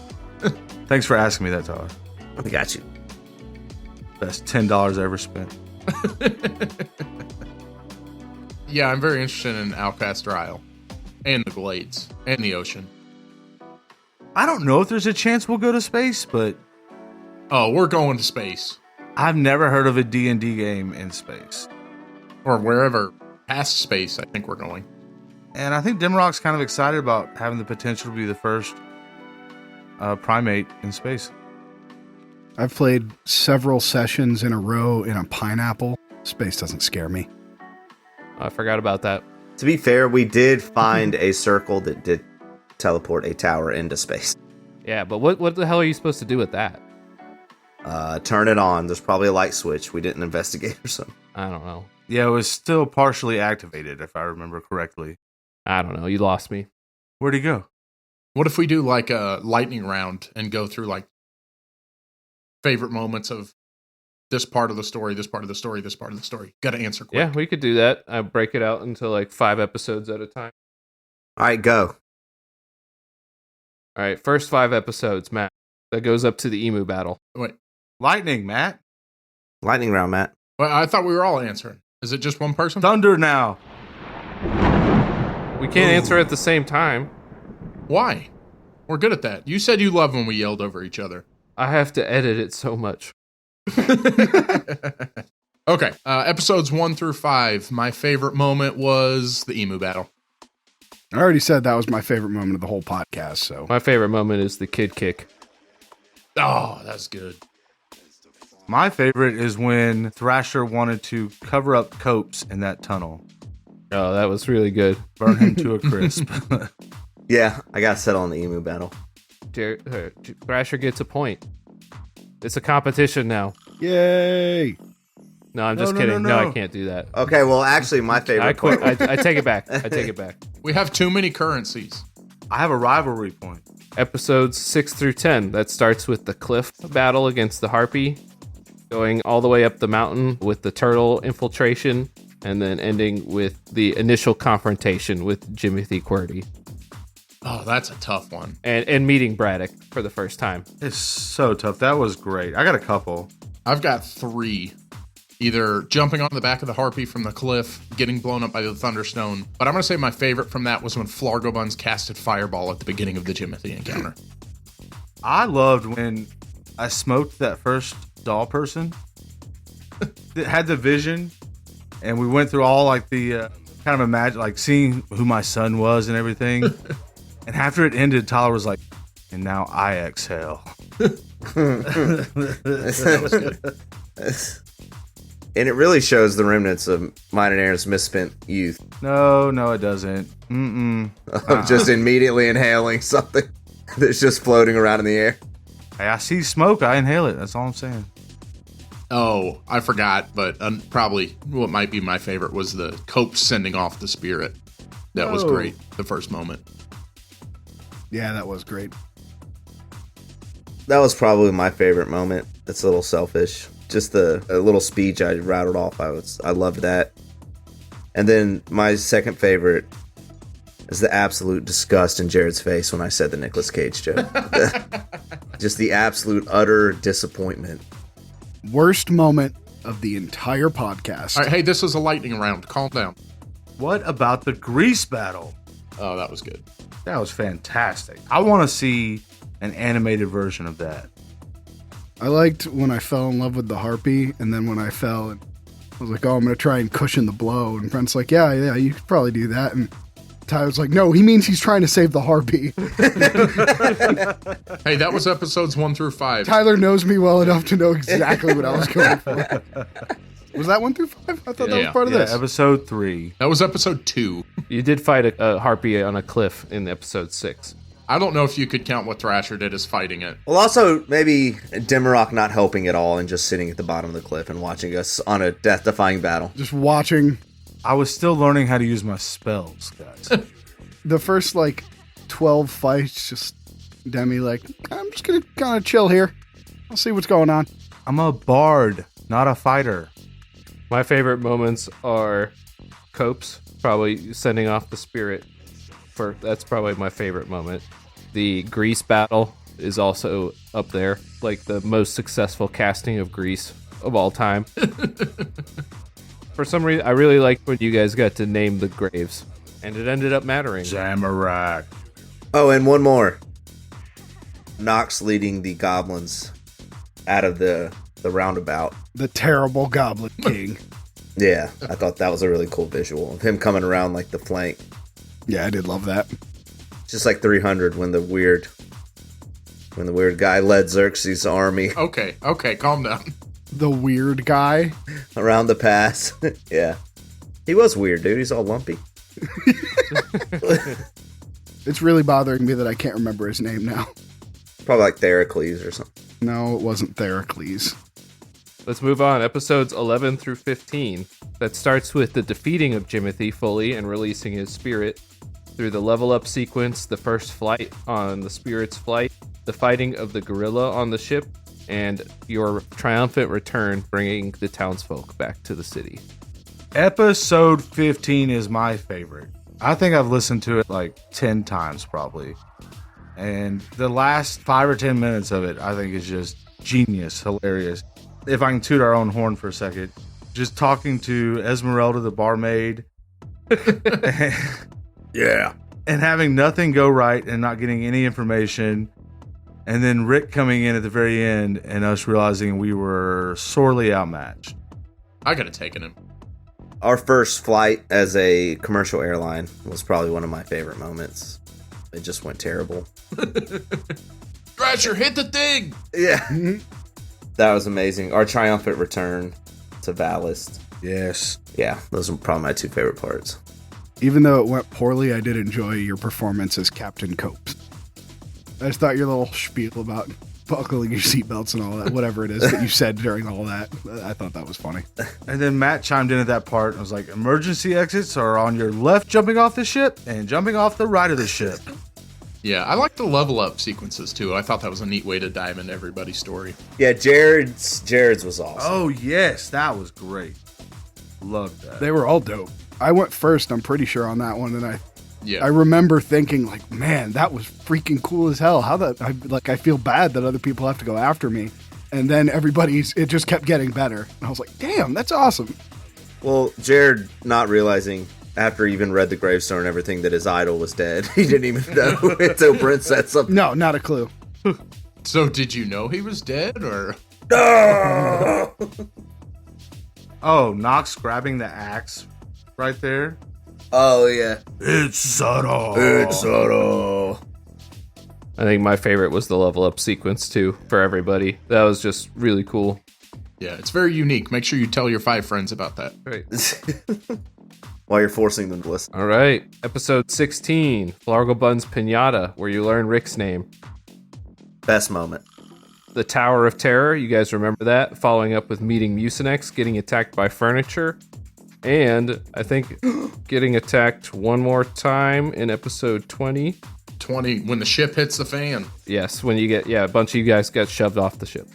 Speaker 6: Thanks for asking me that, Tyler.
Speaker 5: I got you.
Speaker 6: Best $10 I ever spent.
Speaker 1: Yeah, I'm very interested in Alcaster Isle. And the Glades. And the ocean.
Speaker 6: I don't know if there's a chance we'll go to space, but
Speaker 1: Oh, we're going to space.
Speaker 6: I've never heard of a D&D game in space.
Speaker 1: Or wherever. Past space, I think we're going.
Speaker 6: And I think Dimrock's kind of excited about having the potential to be the first primate in space.
Speaker 4: I've played several sessions in a row in a pineapple. Space doesn't scare me.
Speaker 2: I forgot about that.
Speaker 5: To be fair, we did find a circle that did teleport a tower into space.
Speaker 2: Yeah, but what the hell are you supposed to do with that?
Speaker 5: Turn it on. There's probably a light switch we didn't investigate or something.
Speaker 2: I don't know.
Speaker 6: Yeah, it was still partially activated, if I remember correctly.
Speaker 2: I don't know. You lost me.
Speaker 6: Where'd he go?
Speaker 1: What if we do like a lightning round and go through like favorite moments of this part of the story, this part of the story, this part of the story. Got to answer quick.
Speaker 2: Yeah, we could do that. I break it out into like 5 episodes at a time.
Speaker 5: All right, go.
Speaker 2: All right, first 5 episodes, Matt. That goes up to the emu battle.
Speaker 1: Wait,
Speaker 6: Lightning, Matt.
Speaker 5: Lightning round, Matt.
Speaker 1: well, I thought we were all answering. Is it just one person?
Speaker 6: Thunder now.
Speaker 2: We can't answer at the same time.
Speaker 1: Why? We're good at that. You said you love when we yelled over each other.
Speaker 2: I have to edit it so much.
Speaker 1: Okay, episodes 1 through 5. My favorite moment was the emu battle.
Speaker 4: I already said that was my favorite moment of the whole podcast. So
Speaker 2: My favorite moment is the kid kick.
Speaker 1: Oh, that's good.
Speaker 6: My favorite is when Thrasher wanted to cover up Copes in that tunnel.
Speaker 2: Oh, that was really good.
Speaker 6: Burn him to a crisp.
Speaker 5: Yeah, I got set on the emu battle.
Speaker 2: Thrasher gets a point. It's a competition now.
Speaker 4: yay!
Speaker 2: No, I'm just
Speaker 6: No,
Speaker 2: kidding.
Speaker 6: no.
Speaker 2: I can't do that.
Speaker 5: Okay, well, actually, my favorite
Speaker 2: I quit.
Speaker 5: part.
Speaker 2: I take it back. I take it back.
Speaker 1: We have too many currencies.
Speaker 6: I have a rivalry point.
Speaker 2: Episodes 6 through 10. That starts with the cliff battle against the harpy, going all the way up the mountain with the turtle infiltration, and then ending with the initial confrontation with Jimothy QWERTY
Speaker 1: Oh, that's a tough one.
Speaker 2: and meeting Braddock for the first time.
Speaker 6: It's so tough. That was great. I got a couple.
Speaker 1: I've got 3. Either jumping on the back of the harpy from the cliff, getting blown up by the thunderstone. But I'm going to say my favorite from that was when Flargobuns casted Fireball at the beginning of the Jimothy encounter.
Speaker 6: I loved when I smoked that first doll person that had the vision, and we went through all like the kind of imagine, like seeing who my son was and everything. And after it ended, Tyler was like, "And now I exhale."
Speaker 5: And it really shows the remnants of mine and Aaron's misspent youth
Speaker 6: No, it doesn't.
Speaker 5: of just immediately inhaling something that's just floating around in the air.
Speaker 6: Hey, I see smoke, I inhale it. That's all I'm saying.
Speaker 1: Oh, I forgot, but probably what might be my favorite was the Cope sending off the spirit. That was
Speaker 6: Oh.
Speaker 1: great, the first moment.
Speaker 4: Yeah, that was great.
Speaker 5: That was probably my favorite moment. It's a little selfish. Just a little speech I rattled off. I loved that. And then my second favorite is the absolute disgust in Jared's face when I said the Nicolas Cage joke. Just the absolute utter disappointment.
Speaker 4: Worst moment of the entire podcast.
Speaker 1: All right, hey, this is a lightning round. Calm down.
Speaker 6: What about the grease battle?
Speaker 1: Oh, that was good.
Speaker 6: That was fantastic. I want to see an animated version of that.
Speaker 4: I liked when I fell in love with the harpy, and then when I fell, and I was like, "Oh, I'm gonna try and cushion the blow." And Brent's like, "Yeah, you could probably do that." And Tyler's like, "No, he means he's trying to save the harpy."
Speaker 1: Hey, that was episodes 1 through 5.
Speaker 4: Tyler knows me well enough to know exactly what I was going for. Was that 1 through 5? I thought that was
Speaker 1: Yeah.
Speaker 4: part of
Speaker 6: Yeah,
Speaker 4: this.
Speaker 6: episode 3.
Speaker 1: That was episode 2.
Speaker 2: You did fight a harpy on a cliff in episode 6.
Speaker 1: I don't know if you could count what Thrasher did as fighting it.
Speaker 5: Well, also, maybe Demarok not helping at all and just sitting at the bottom of the cliff and watching us on a death-defying battle.
Speaker 4: Just watching
Speaker 6: I was still learning how to use my spells, guys.
Speaker 4: the first 12 fights, just Demi like, I'm just gonna kind of chill here. I'll see what's going on.
Speaker 6: I'm a bard, not a fighter.
Speaker 2: My favorite moments are Copes probably sending off the spirit. That's probably my favorite moment. The grease battle is also up there, like the most successful casting of grease of all time. For some reason, I really liked when you guys got to name the graves, and it ended up mattering.
Speaker 6: Zamorak.
Speaker 5: Oh, and one more. Nox leading the goblins out of the roundabout.
Speaker 4: The terrible Goblin King.
Speaker 5: Yeah, I thought that was a really cool visual of him coming around like the flank.
Speaker 4: Yeah, I did love that.
Speaker 5: Just like 300 when the weird guy led Xerxes' army
Speaker 1: Okay, calm down.
Speaker 4: The weird guy.
Speaker 5: around the pass. Yeah. He was weird, dude. He's all lumpy.
Speaker 4: It's really bothering me that I can't remember his name now.
Speaker 5: Probably like Theracles or something.
Speaker 4: No, it wasn't Theracles.
Speaker 2: Let's move on. Episodes 11 through 15. That starts with the defeating of Jimothy fully and releasing his spirit. Through the level up sequence, the first flight on the spirit's flight, the fighting of the gorilla on the ship, and your triumphant return bringing the townsfolk back to the city.
Speaker 6: Episode 15 is my favorite. I think I've listened to it like 10 times probably. And the last 5 or 10 minutes of it, I think is just genius, hilarious. If I can toot our own horn for a second, just talking to Esmeralda, the barmaid.
Speaker 5: Yeah.
Speaker 6: And having nothing go right and not getting any information. And then Rick coming in at the very end and us realizing we were sorely outmatched.
Speaker 3: I could have taken him.
Speaker 5: Our first flight as a commercial airline was probably one of my favorite moments. It just went terrible.
Speaker 3: Thrasher, hit the thing!
Speaker 5: Yeah. That was amazing. Our triumphant return to Ballast.
Speaker 6: Yes.
Speaker 5: Yeah, those are probably my 2 favorite parts.
Speaker 4: Even though it went poorly, I did enjoy your performance as Captain Copes. I just thought your little spiel about buckling your seatbelts and all that, whatever it is that you said during all that, I thought that was funny.
Speaker 6: And then Matt chimed in at that part and was like, emergency exits are on your left jumping off the ship and jumping off the right of the ship.
Speaker 3: Yeah, I like the level up sequences too. I thought that was a neat way to dive into everybody's story.
Speaker 5: Yeah, Jared's was awesome.
Speaker 6: Oh, yes. That was great. Loved that.
Speaker 4: They were all dope. I went first, I'm pretty sure, on that one, and
Speaker 3: Yeah.
Speaker 4: I remember thinking, like, man, that was freaking cool as hell. I feel bad that other people have to go after me. And then it just kept getting better. And I was like, damn, that's awesome.
Speaker 5: Well, Jared not realizing after he even read the gravestone and everything that his idol was dead. He didn't even know until Brent said something.
Speaker 4: No, not a clue.
Speaker 3: So did you know he was dead, or?
Speaker 5: No!
Speaker 6: Oh, Knox grabbing the axe right there.
Speaker 5: Oh, yeah.
Speaker 6: It's subtle.
Speaker 5: It's subtle.
Speaker 2: I think my favorite was the level up sequence too for everybody. That was just really cool.
Speaker 3: Yeah, it's very unique. Make sure you tell your 5 friends about that.
Speaker 2: Right.
Speaker 5: While you're forcing them to listen.
Speaker 2: All right. Episode 16, Flargle Bun's Pinata, where you learn Rick's name.
Speaker 5: Best moment.
Speaker 2: The Tower of Terror, you guys remember that? Following up with meeting Mucinex, getting attacked by furniture. And I think getting attacked one more time in episode 20.
Speaker 3: 20, when the ship hits the fan.
Speaker 2: Yes, when you get, a bunch of you guys got shoved off the ship.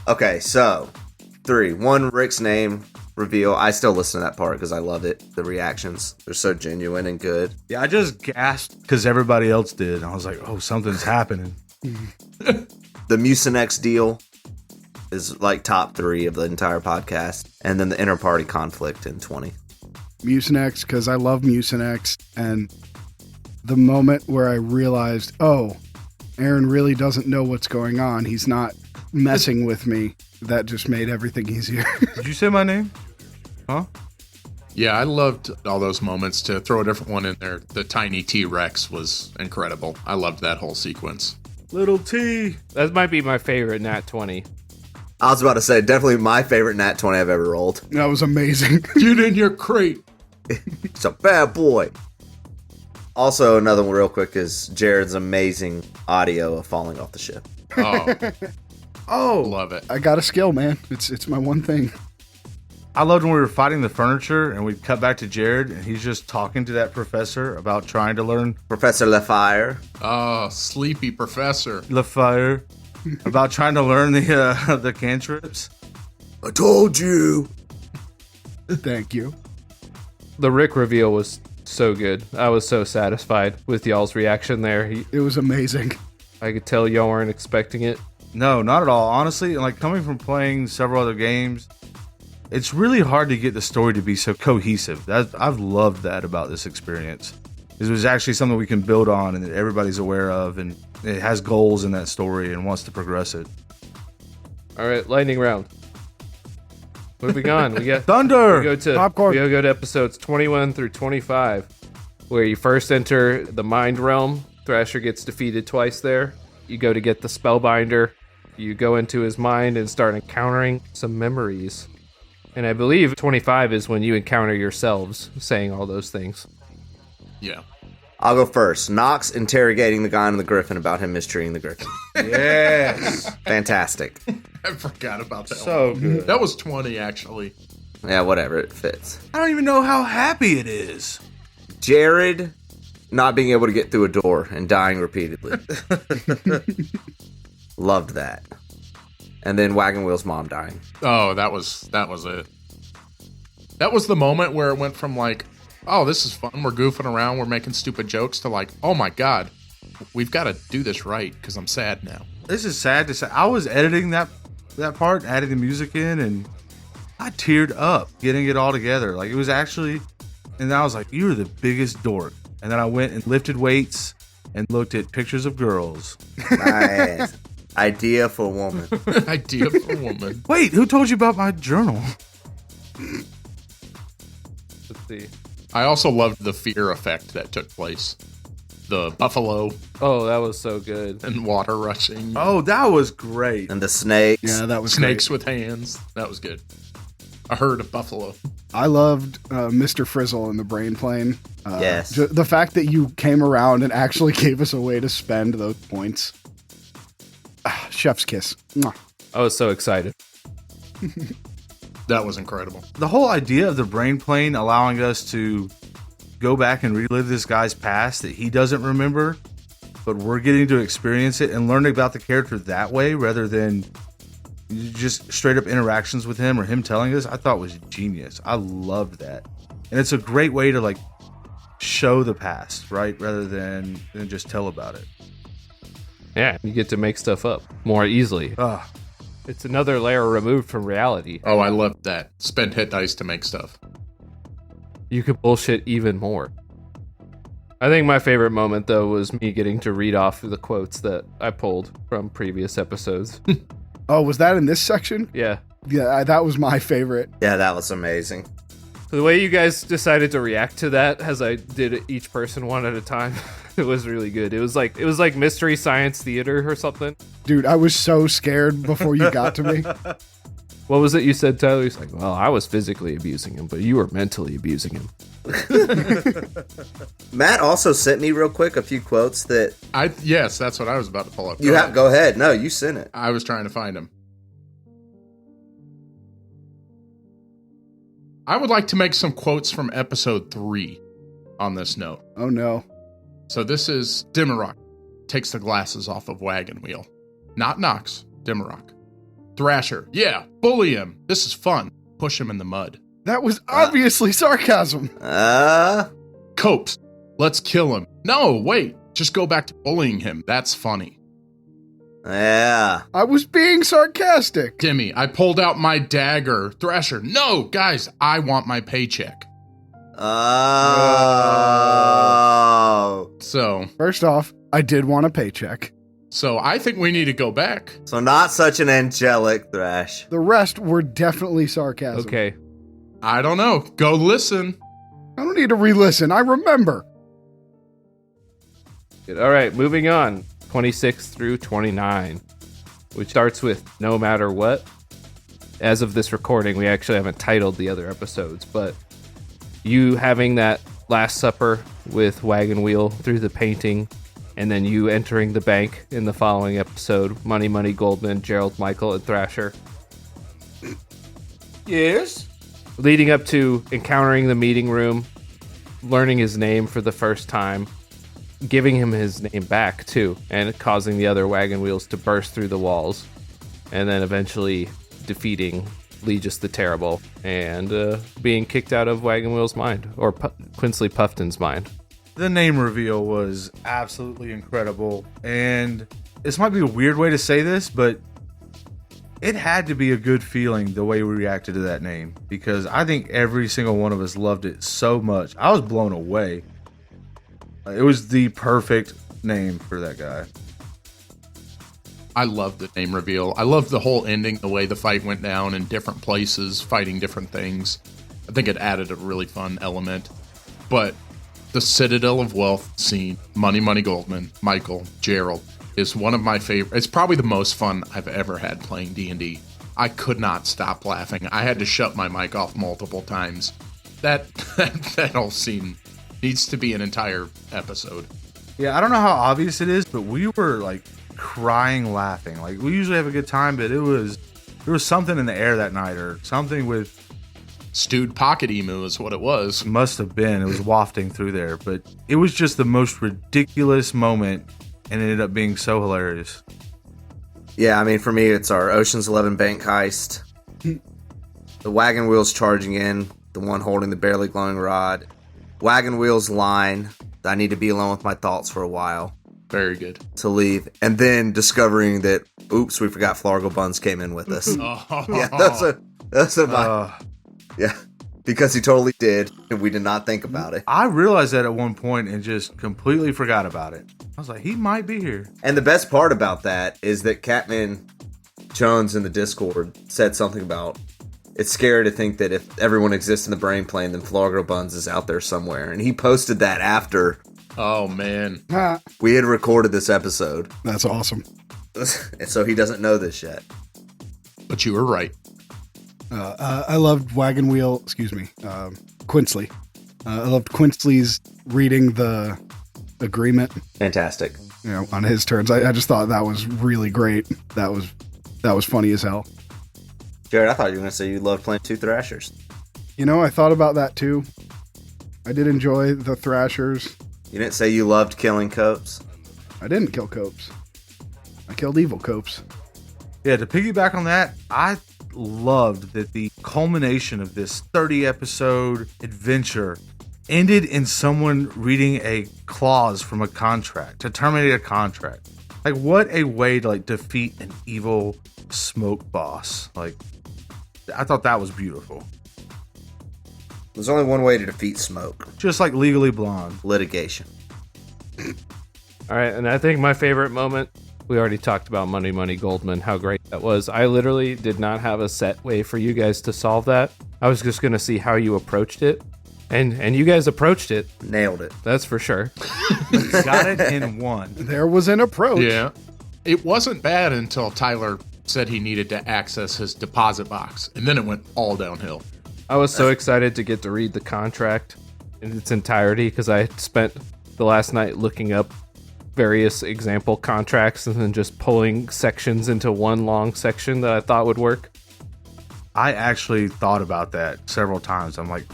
Speaker 5: Okay, so 3. 1, Rick's name reveal. I still listen to that part because I love it. The reactions, they're so genuine and good.
Speaker 6: Yeah, I just gasped because everybody else did. I was like, oh, something's happening.
Speaker 5: The Mucinex deal is like top 3 of the entire podcast. And then the inter-party conflict in 20.
Speaker 4: Mucinex, because I love Mucinex. And the moment where I realized, oh, Aaron really doesn't know what's going on. He's not messing with me. That just made everything easier.
Speaker 6: Did you say my name? Huh?
Speaker 3: Yeah, I loved all those moments. To throw a different one in there, the tiny T-Rex was incredible. I loved that whole sequence.
Speaker 6: Little T.
Speaker 2: That might be my favorite Nat 20.
Speaker 5: I was about to say, definitely my favorite Nat 20 I've ever rolled.
Speaker 4: That was amazing.
Speaker 3: Get in your crate.
Speaker 5: It's a bad boy. Also, another one real quick is Jared's amazing audio of falling off the ship.
Speaker 3: Oh,
Speaker 4: Oh,
Speaker 3: love it.
Speaker 4: I got a skill, man. It's my one thing.
Speaker 6: I loved when we were fighting the furniture and we'd cut back to Jared and he's just talking to that professor about trying to learn
Speaker 5: Professor Lefire.
Speaker 3: Oh, sleepy professor.
Speaker 6: the fire, about trying to learn the cantrips.
Speaker 5: I told you.
Speaker 4: Thank you.
Speaker 2: The Rick reveal was so good. I was so satisfied with y'all's reaction there.
Speaker 4: It was amazing.
Speaker 2: I could tell y'all weren't expecting it.
Speaker 6: No, not at all. Honestly, like coming from playing several other games, it's really hard to get the story to be so cohesive. I've loved that about this experience. It was actually something we can build on and that everybody's aware of, and it has goals in that story and wants to progress it.
Speaker 2: All right, lightning round. Moving on, we got
Speaker 6: Thunder!
Speaker 2: We go to
Speaker 4: Popcorn.
Speaker 2: We go to episodes 21 through 25, where you first enter the Mind Realm. Thrasher gets defeated twice there. You go to get the Spellbinder. You go into his mind and start encountering some memories. And I believe 25 is when you encounter yourselves saying all those things.
Speaker 3: Yeah.
Speaker 5: I'll go first. Knox interrogating the guy on the Griffin about him mistreating the Griffin.
Speaker 6: Yes!
Speaker 5: Fantastic.
Speaker 3: I forgot about that
Speaker 6: So
Speaker 3: one.
Speaker 6: good.
Speaker 3: That was 20, actually.
Speaker 5: Yeah, whatever. It fits.
Speaker 6: I don't even know how happy it is.
Speaker 5: Jared not being able to get through a door and dying repeatedly. Loved that. And then Wagon Wheel's mom dying.
Speaker 1: Oh, that was it. That was the moment where it went from like, oh, this is fun, we're goofing around, we're making stupid jokes, to like, oh my god, we've got to do this right because I'm sad now.
Speaker 6: This is sad to say. I was editing that part, adding the music in, and I teared up getting it all together. Like, it was actually, and I was like, you're the biggest dork. And then I went and lifted weights and looked at pictures of girls.
Speaker 5: Nice. Idea for a woman.
Speaker 1: Idea for a woman.
Speaker 6: Wait, who told you about my journal?
Speaker 2: Let's see.
Speaker 1: I also loved the fear effect that took place. The buffalo
Speaker 2: Oh, that was so good.
Speaker 1: and water rushing.
Speaker 6: Oh, that was great.
Speaker 5: And the snakes.
Speaker 4: Yeah, that was
Speaker 1: Snakes
Speaker 4: great.
Speaker 1: with hands. That was good. A herd of buffalo.
Speaker 4: I loved Mr. Frizzle in the brain plane.
Speaker 5: Yes.
Speaker 4: The fact that you came around and actually gave us a way to spend those points. Chef's kiss. Mwah.
Speaker 2: I was so excited.
Speaker 1: That was incredible.
Speaker 6: The whole idea of the brain plane allowing us to go back and relive this guy's past that he doesn't remember, but we're getting to experience it and learn about the character that way rather than just straight up interactions with him or him telling us, I thought was genius. I loved that. And it's a great way to like show the past, right? Rather than just tell about it.
Speaker 2: Yeah, you get to make stuff up more easily.
Speaker 6: Ah,
Speaker 2: It's another layer removed from reality.
Speaker 1: Oh, I loved that. Spend hit dice to make stuff.
Speaker 2: You could bullshit even more. I think my favorite moment, though, was me getting to read off the quotes that I pulled from previous episodes.
Speaker 4: Oh, was that in this section?
Speaker 2: Yeah.
Speaker 4: Yeah, that was my favorite.
Speaker 5: Yeah, that was amazing.
Speaker 2: The way you guys decided to react to that, as I did each person one at a time, it was really good. It was like Mystery Science Theater or something.
Speaker 4: Dude, I was so scared before you got to me.
Speaker 2: What was it you said, Tyler? He's like, well, I was physically abusing him, but you were mentally abusing him.
Speaker 5: Matt also sent me real quick a few quotes that
Speaker 1: Yes, that's what I was about to pull up.
Speaker 5: you have. Go ahead. No, you sent it.
Speaker 1: I was trying to find him. I would like to make some quotes from episode 3 on this note.
Speaker 4: Oh, no.
Speaker 1: So this is Dimmerock takes the glasses off of Wagon Wheel. Not Nox, Dimmerock. Thrasher, yeah, bully him. This is fun. Push him in the mud.
Speaker 4: That was obviously sarcasm.
Speaker 1: Copes, let's kill him. No, wait, just go back to bullying him. That's funny.
Speaker 5: Yeah.
Speaker 4: I was being sarcastic.
Speaker 1: Dimmy, I pulled out my dagger. Thrasher, no, guys, I want my paycheck.
Speaker 5: Oh.
Speaker 1: So
Speaker 4: First off, I did want a paycheck.
Speaker 1: I think we need to go back.
Speaker 5: So not such an angelic Thrash.
Speaker 4: The rest were definitely sarcasm.
Speaker 2: Okay.
Speaker 1: I don't know. Go listen.
Speaker 4: I don't need to re-listen. I remember.
Speaker 2: Good. All right, moving on. 26 through 29, which starts with No Matter What. As of this recording, we actually haven't titled the other episodes, but you having that Last Supper with Wagon Wheel through the painting, and then you entering the bank in the following episode, Money Money Goldman, Gerald Michael, and Thrasher.
Speaker 5: Yes.
Speaker 2: Leading up to encountering the meeting room, learning his name for the first time, giving him his name back too, and causing the other Wagon Wheels to burst through the walls, and then eventually defeating Legis the Terrible and being kicked out of Wagon Wheel's mind, or Quinsley Puffton's mind.
Speaker 6: the name reveal was absolutely incredible. And this might be a weird way to say this, but it had to be a good feeling the way we reacted to that name, because I think every single one of us loved it so much. I was blown away. It was the perfect name for that guy.
Speaker 1: I love the name reveal. I love the whole ending, the way the fight went down in different places, fighting different things. I think it added a really fun element. But the Citadel of Wealth scene, Money Money Goldman, Michael, Gerald, is one of my favorite. It's probably the most fun I've ever had playing D&D. I could not stop laughing. I had to shut my mic off multiple times. That whole scene needs to be an entire episode.
Speaker 6: Yeah, I don't know how obvious it is, but we were like crying laughing. Like, we usually have a good time, but there was something in the air that night, or something with
Speaker 1: Stewed pocket emu is what it was.
Speaker 6: must have been. It was wafting through there, but it was just the most ridiculous moment, and it ended up being so hilarious.
Speaker 5: Yeah, I mean, for me, it's our Ocean's 11 bank heist. The wagon wheels charging in, the one holding the barely glowing rod. Wagon wheels line, I need to be alone with my thoughts for a while.
Speaker 1: Very good.
Speaker 5: To leave. And then discovering that, oops, we forgot Flargo Buns came in with us. Yeah, that's my... Yeah, because he totally did, and we did not think about it.
Speaker 6: I realized that at one point and just completely forgot about it. I was like, he might be here.
Speaker 5: And the best part about that is that Catman Jones in the Discord said something about, it's scary to think that if everyone exists in the brain plane, then Flargo Buns is out there somewhere. And he posted that after...
Speaker 1: Oh, man.
Speaker 5: we had recorded this episode.
Speaker 4: That's awesome.
Speaker 5: And so he doesn't know this yet.
Speaker 1: But you were right.
Speaker 4: I loved Wagon Wheel, Quinsley. I loved Quinsley's reading the agreement.
Speaker 5: Fantastic.
Speaker 4: On his turns. I just thought that was really great. That was funny as hell.
Speaker 5: Jared, I thought you were going to say you loved playing 2 Thrashers.
Speaker 4: I thought about that too. I did enjoy the Thrashers.
Speaker 5: You didn't say you loved killing Copes?
Speaker 4: I didn't kill Copes. I killed evil Copes.
Speaker 6: Yeah, to piggyback on that, I loved that the culmination of this 30-episode adventure ended in someone reading a clause from a contract to terminate a contract. Like, what a way to defeat an evil smoke boss. I thought that was beautiful.
Speaker 5: There's only one way to defeat smoke.
Speaker 6: Just like Legally Blonde.
Speaker 5: Litigation.
Speaker 2: All right, and I think my favorite moment, we already talked about Money Money Goldman, how great that was. I literally did not have a set way for you guys to solve that. I was just going to see how you approached it. And you guys approached it.
Speaker 5: Nailed it.
Speaker 2: That's for sure.
Speaker 6: Got it in one.
Speaker 4: There was an approach.
Speaker 1: Yeah. It wasn't bad until Tyler said he needed to access his deposit box. And then it went all downhill.
Speaker 2: I was so excited to get to read the contract in its entirety because I had spent the last night looking up various example contracts and then just pulling sections into one long section that I thought would work.
Speaker 6: I actually thought about that several times. I'm like,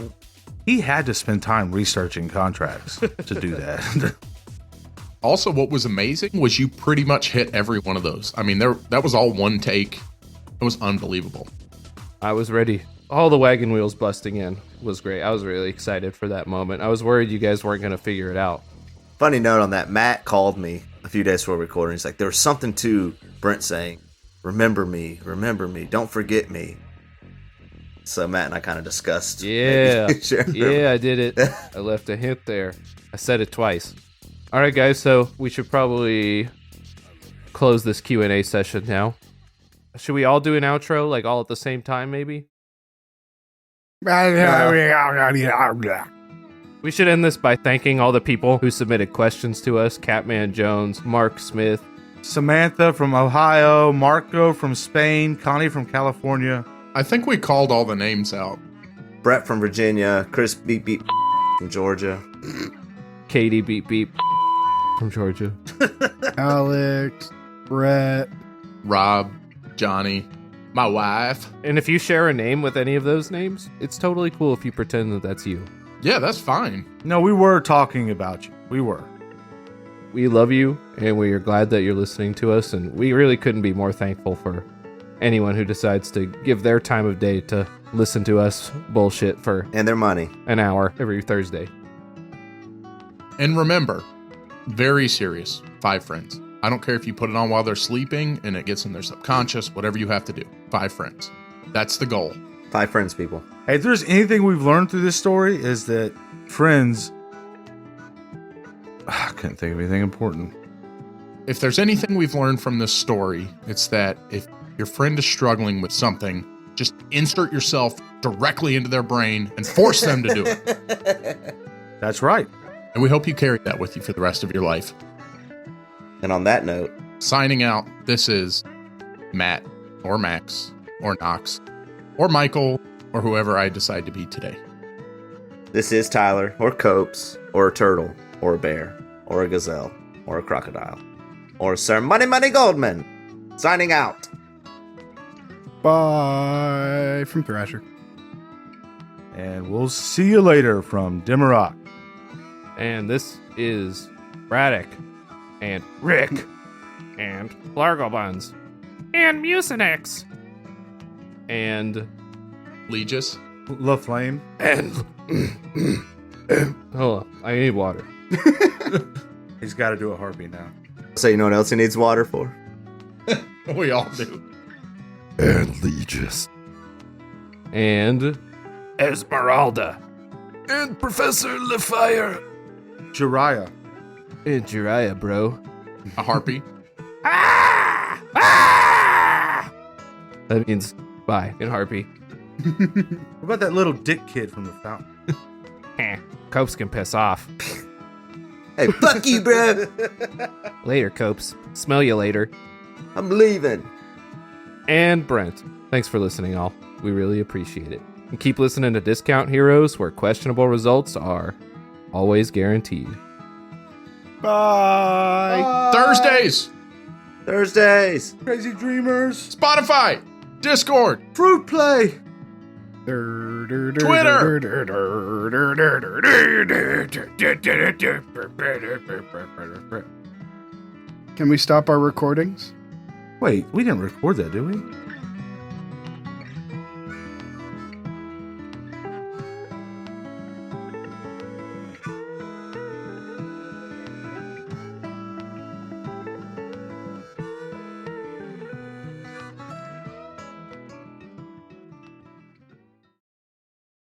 Speaker 6: he had to spend time researching contracts to do that.
Speaker 1: Also, what was amazing was you pretty much hit every one of those. I mean, that was all one take. It was unbelievable.
Speaker 2: I was ready. All the wagon wheels busting in was great. I was really excited for that moment. I was worried you guys weren't going to figure it out.
Speaker 5: Funny note on that, Matt called me a few days before recording. He's like, there was something to Brent saying, remember me, don't forget me. So Matt and I kind of discussed.
Speaker 2: Yeah, yeah, I did it. I left a hint there. I said it twice. All right, guys, so we should probably close this Q&A session now. Should we all do an outro, all at the same time, maybe? We should end this by thanking all the people who submitted questions to us. Catman Jones, Mark Smith,
Speaker 6: Samantha from Ohio, Marco from Spain, Connie from California.
Speaker 1: I think we called all the names out.
Speaker 5: Brett from Virginia, Chris Beep Beep from Georgia,
Speaker 2: Katie Beep Beep from Georgia,
Speaker 4: Alex, Brett,
Speaker 1: Rob, Johnny, my wife.
Speaker 2: And if you share a name with any of those names, it's totally cool if you pretend that that's you.
Speaker 1: Yeah, that's fine.
Speaker 6: No, we were talking about you. We were.
Speaker 2: We love you, and we are glad that you're listening to us, and we really couldn't be more thankful for anyone who decides to give their time of day to listen to us bullshit for
Speaker 5: and their money
Speaker 2: an hour every Thursday.
Speaker 1: And remember, very serious, 5 friends. I don't care if you put it on while they're sleeping and it gets in their subconscious, whatever you have to do. 5 friends. That's the goal.
Speaker 5: 5 friends, people.
Speaker 6: Hey, if there's anything we've learned through this story is that friends... I couldn't think of anything important.
Speaker 1: If there's anything we've learned from this story, it's that if your friend is struggling with something, just insert yourself directly into their brain and force them to do it.
Speaker 6: That's right.
Speaker 1: And we hope you carry that with you for the rest of your life.
Speaker 5: And on that note,
Speaker 1: signing out, this is Matt, or Max, or Knox, or Michael, or whoever I decide to be today.
Speaker 5: This is Tyler, or Copes, or a turtle, or a bear, or a gazelle, or a crocodile, or Sir Money Money Goldman, signing out.
Speaker 4: Bye from Thrasher.
Speaker 6: And we'll see you later from Dimmerock.
Speaker 2: And this is Braddock and Rick and Largo Buns and Mucinex. And
Speaker 1: Legis.
Speaker 6: Love Flame.
Speaker 2: hold on, I need water.
Speaker 6: He's got to do a heartbeat now.
Speaker 5: So you know what else he needs water for?
Speaker 1: We all do.
Speaker 2: And Legis. And Esmeralda.
Speaker 8: And Professor LeFire.
Speaker 6: Jiraiya.
Speaker 2: And Jiraiya, bro.
Speaker 1: A harpy.
Speaker 2: That means bye in Harpy.
Speaker 6: What about that little dick kid from the fountain?
Speaker 2: Copes can piss off.
Speaker 5: Hey, fuck you, bro.
Speaker 2: Later, Copes. Smell you later.
Speaker 5: I'm leaving.
Speaker 2: And Brent. Thanks for listening, all. We really appreciate it. And keep listening to Discount Heroes, where questionable results are always guaranteed.
Speaker 6: Bye.
Speaker 1: Thursdays.
Speaker 5: Thursdays.
Speaker 6: Crazy Dreamers.
Speaker 1: Spotify. Discord.
Speaker 6: Fruit Play.
Speaker 1: Twitter.
Speaker 4: Can we stop our recordings?
Speaker 6: Wait, we didn't record that, did we?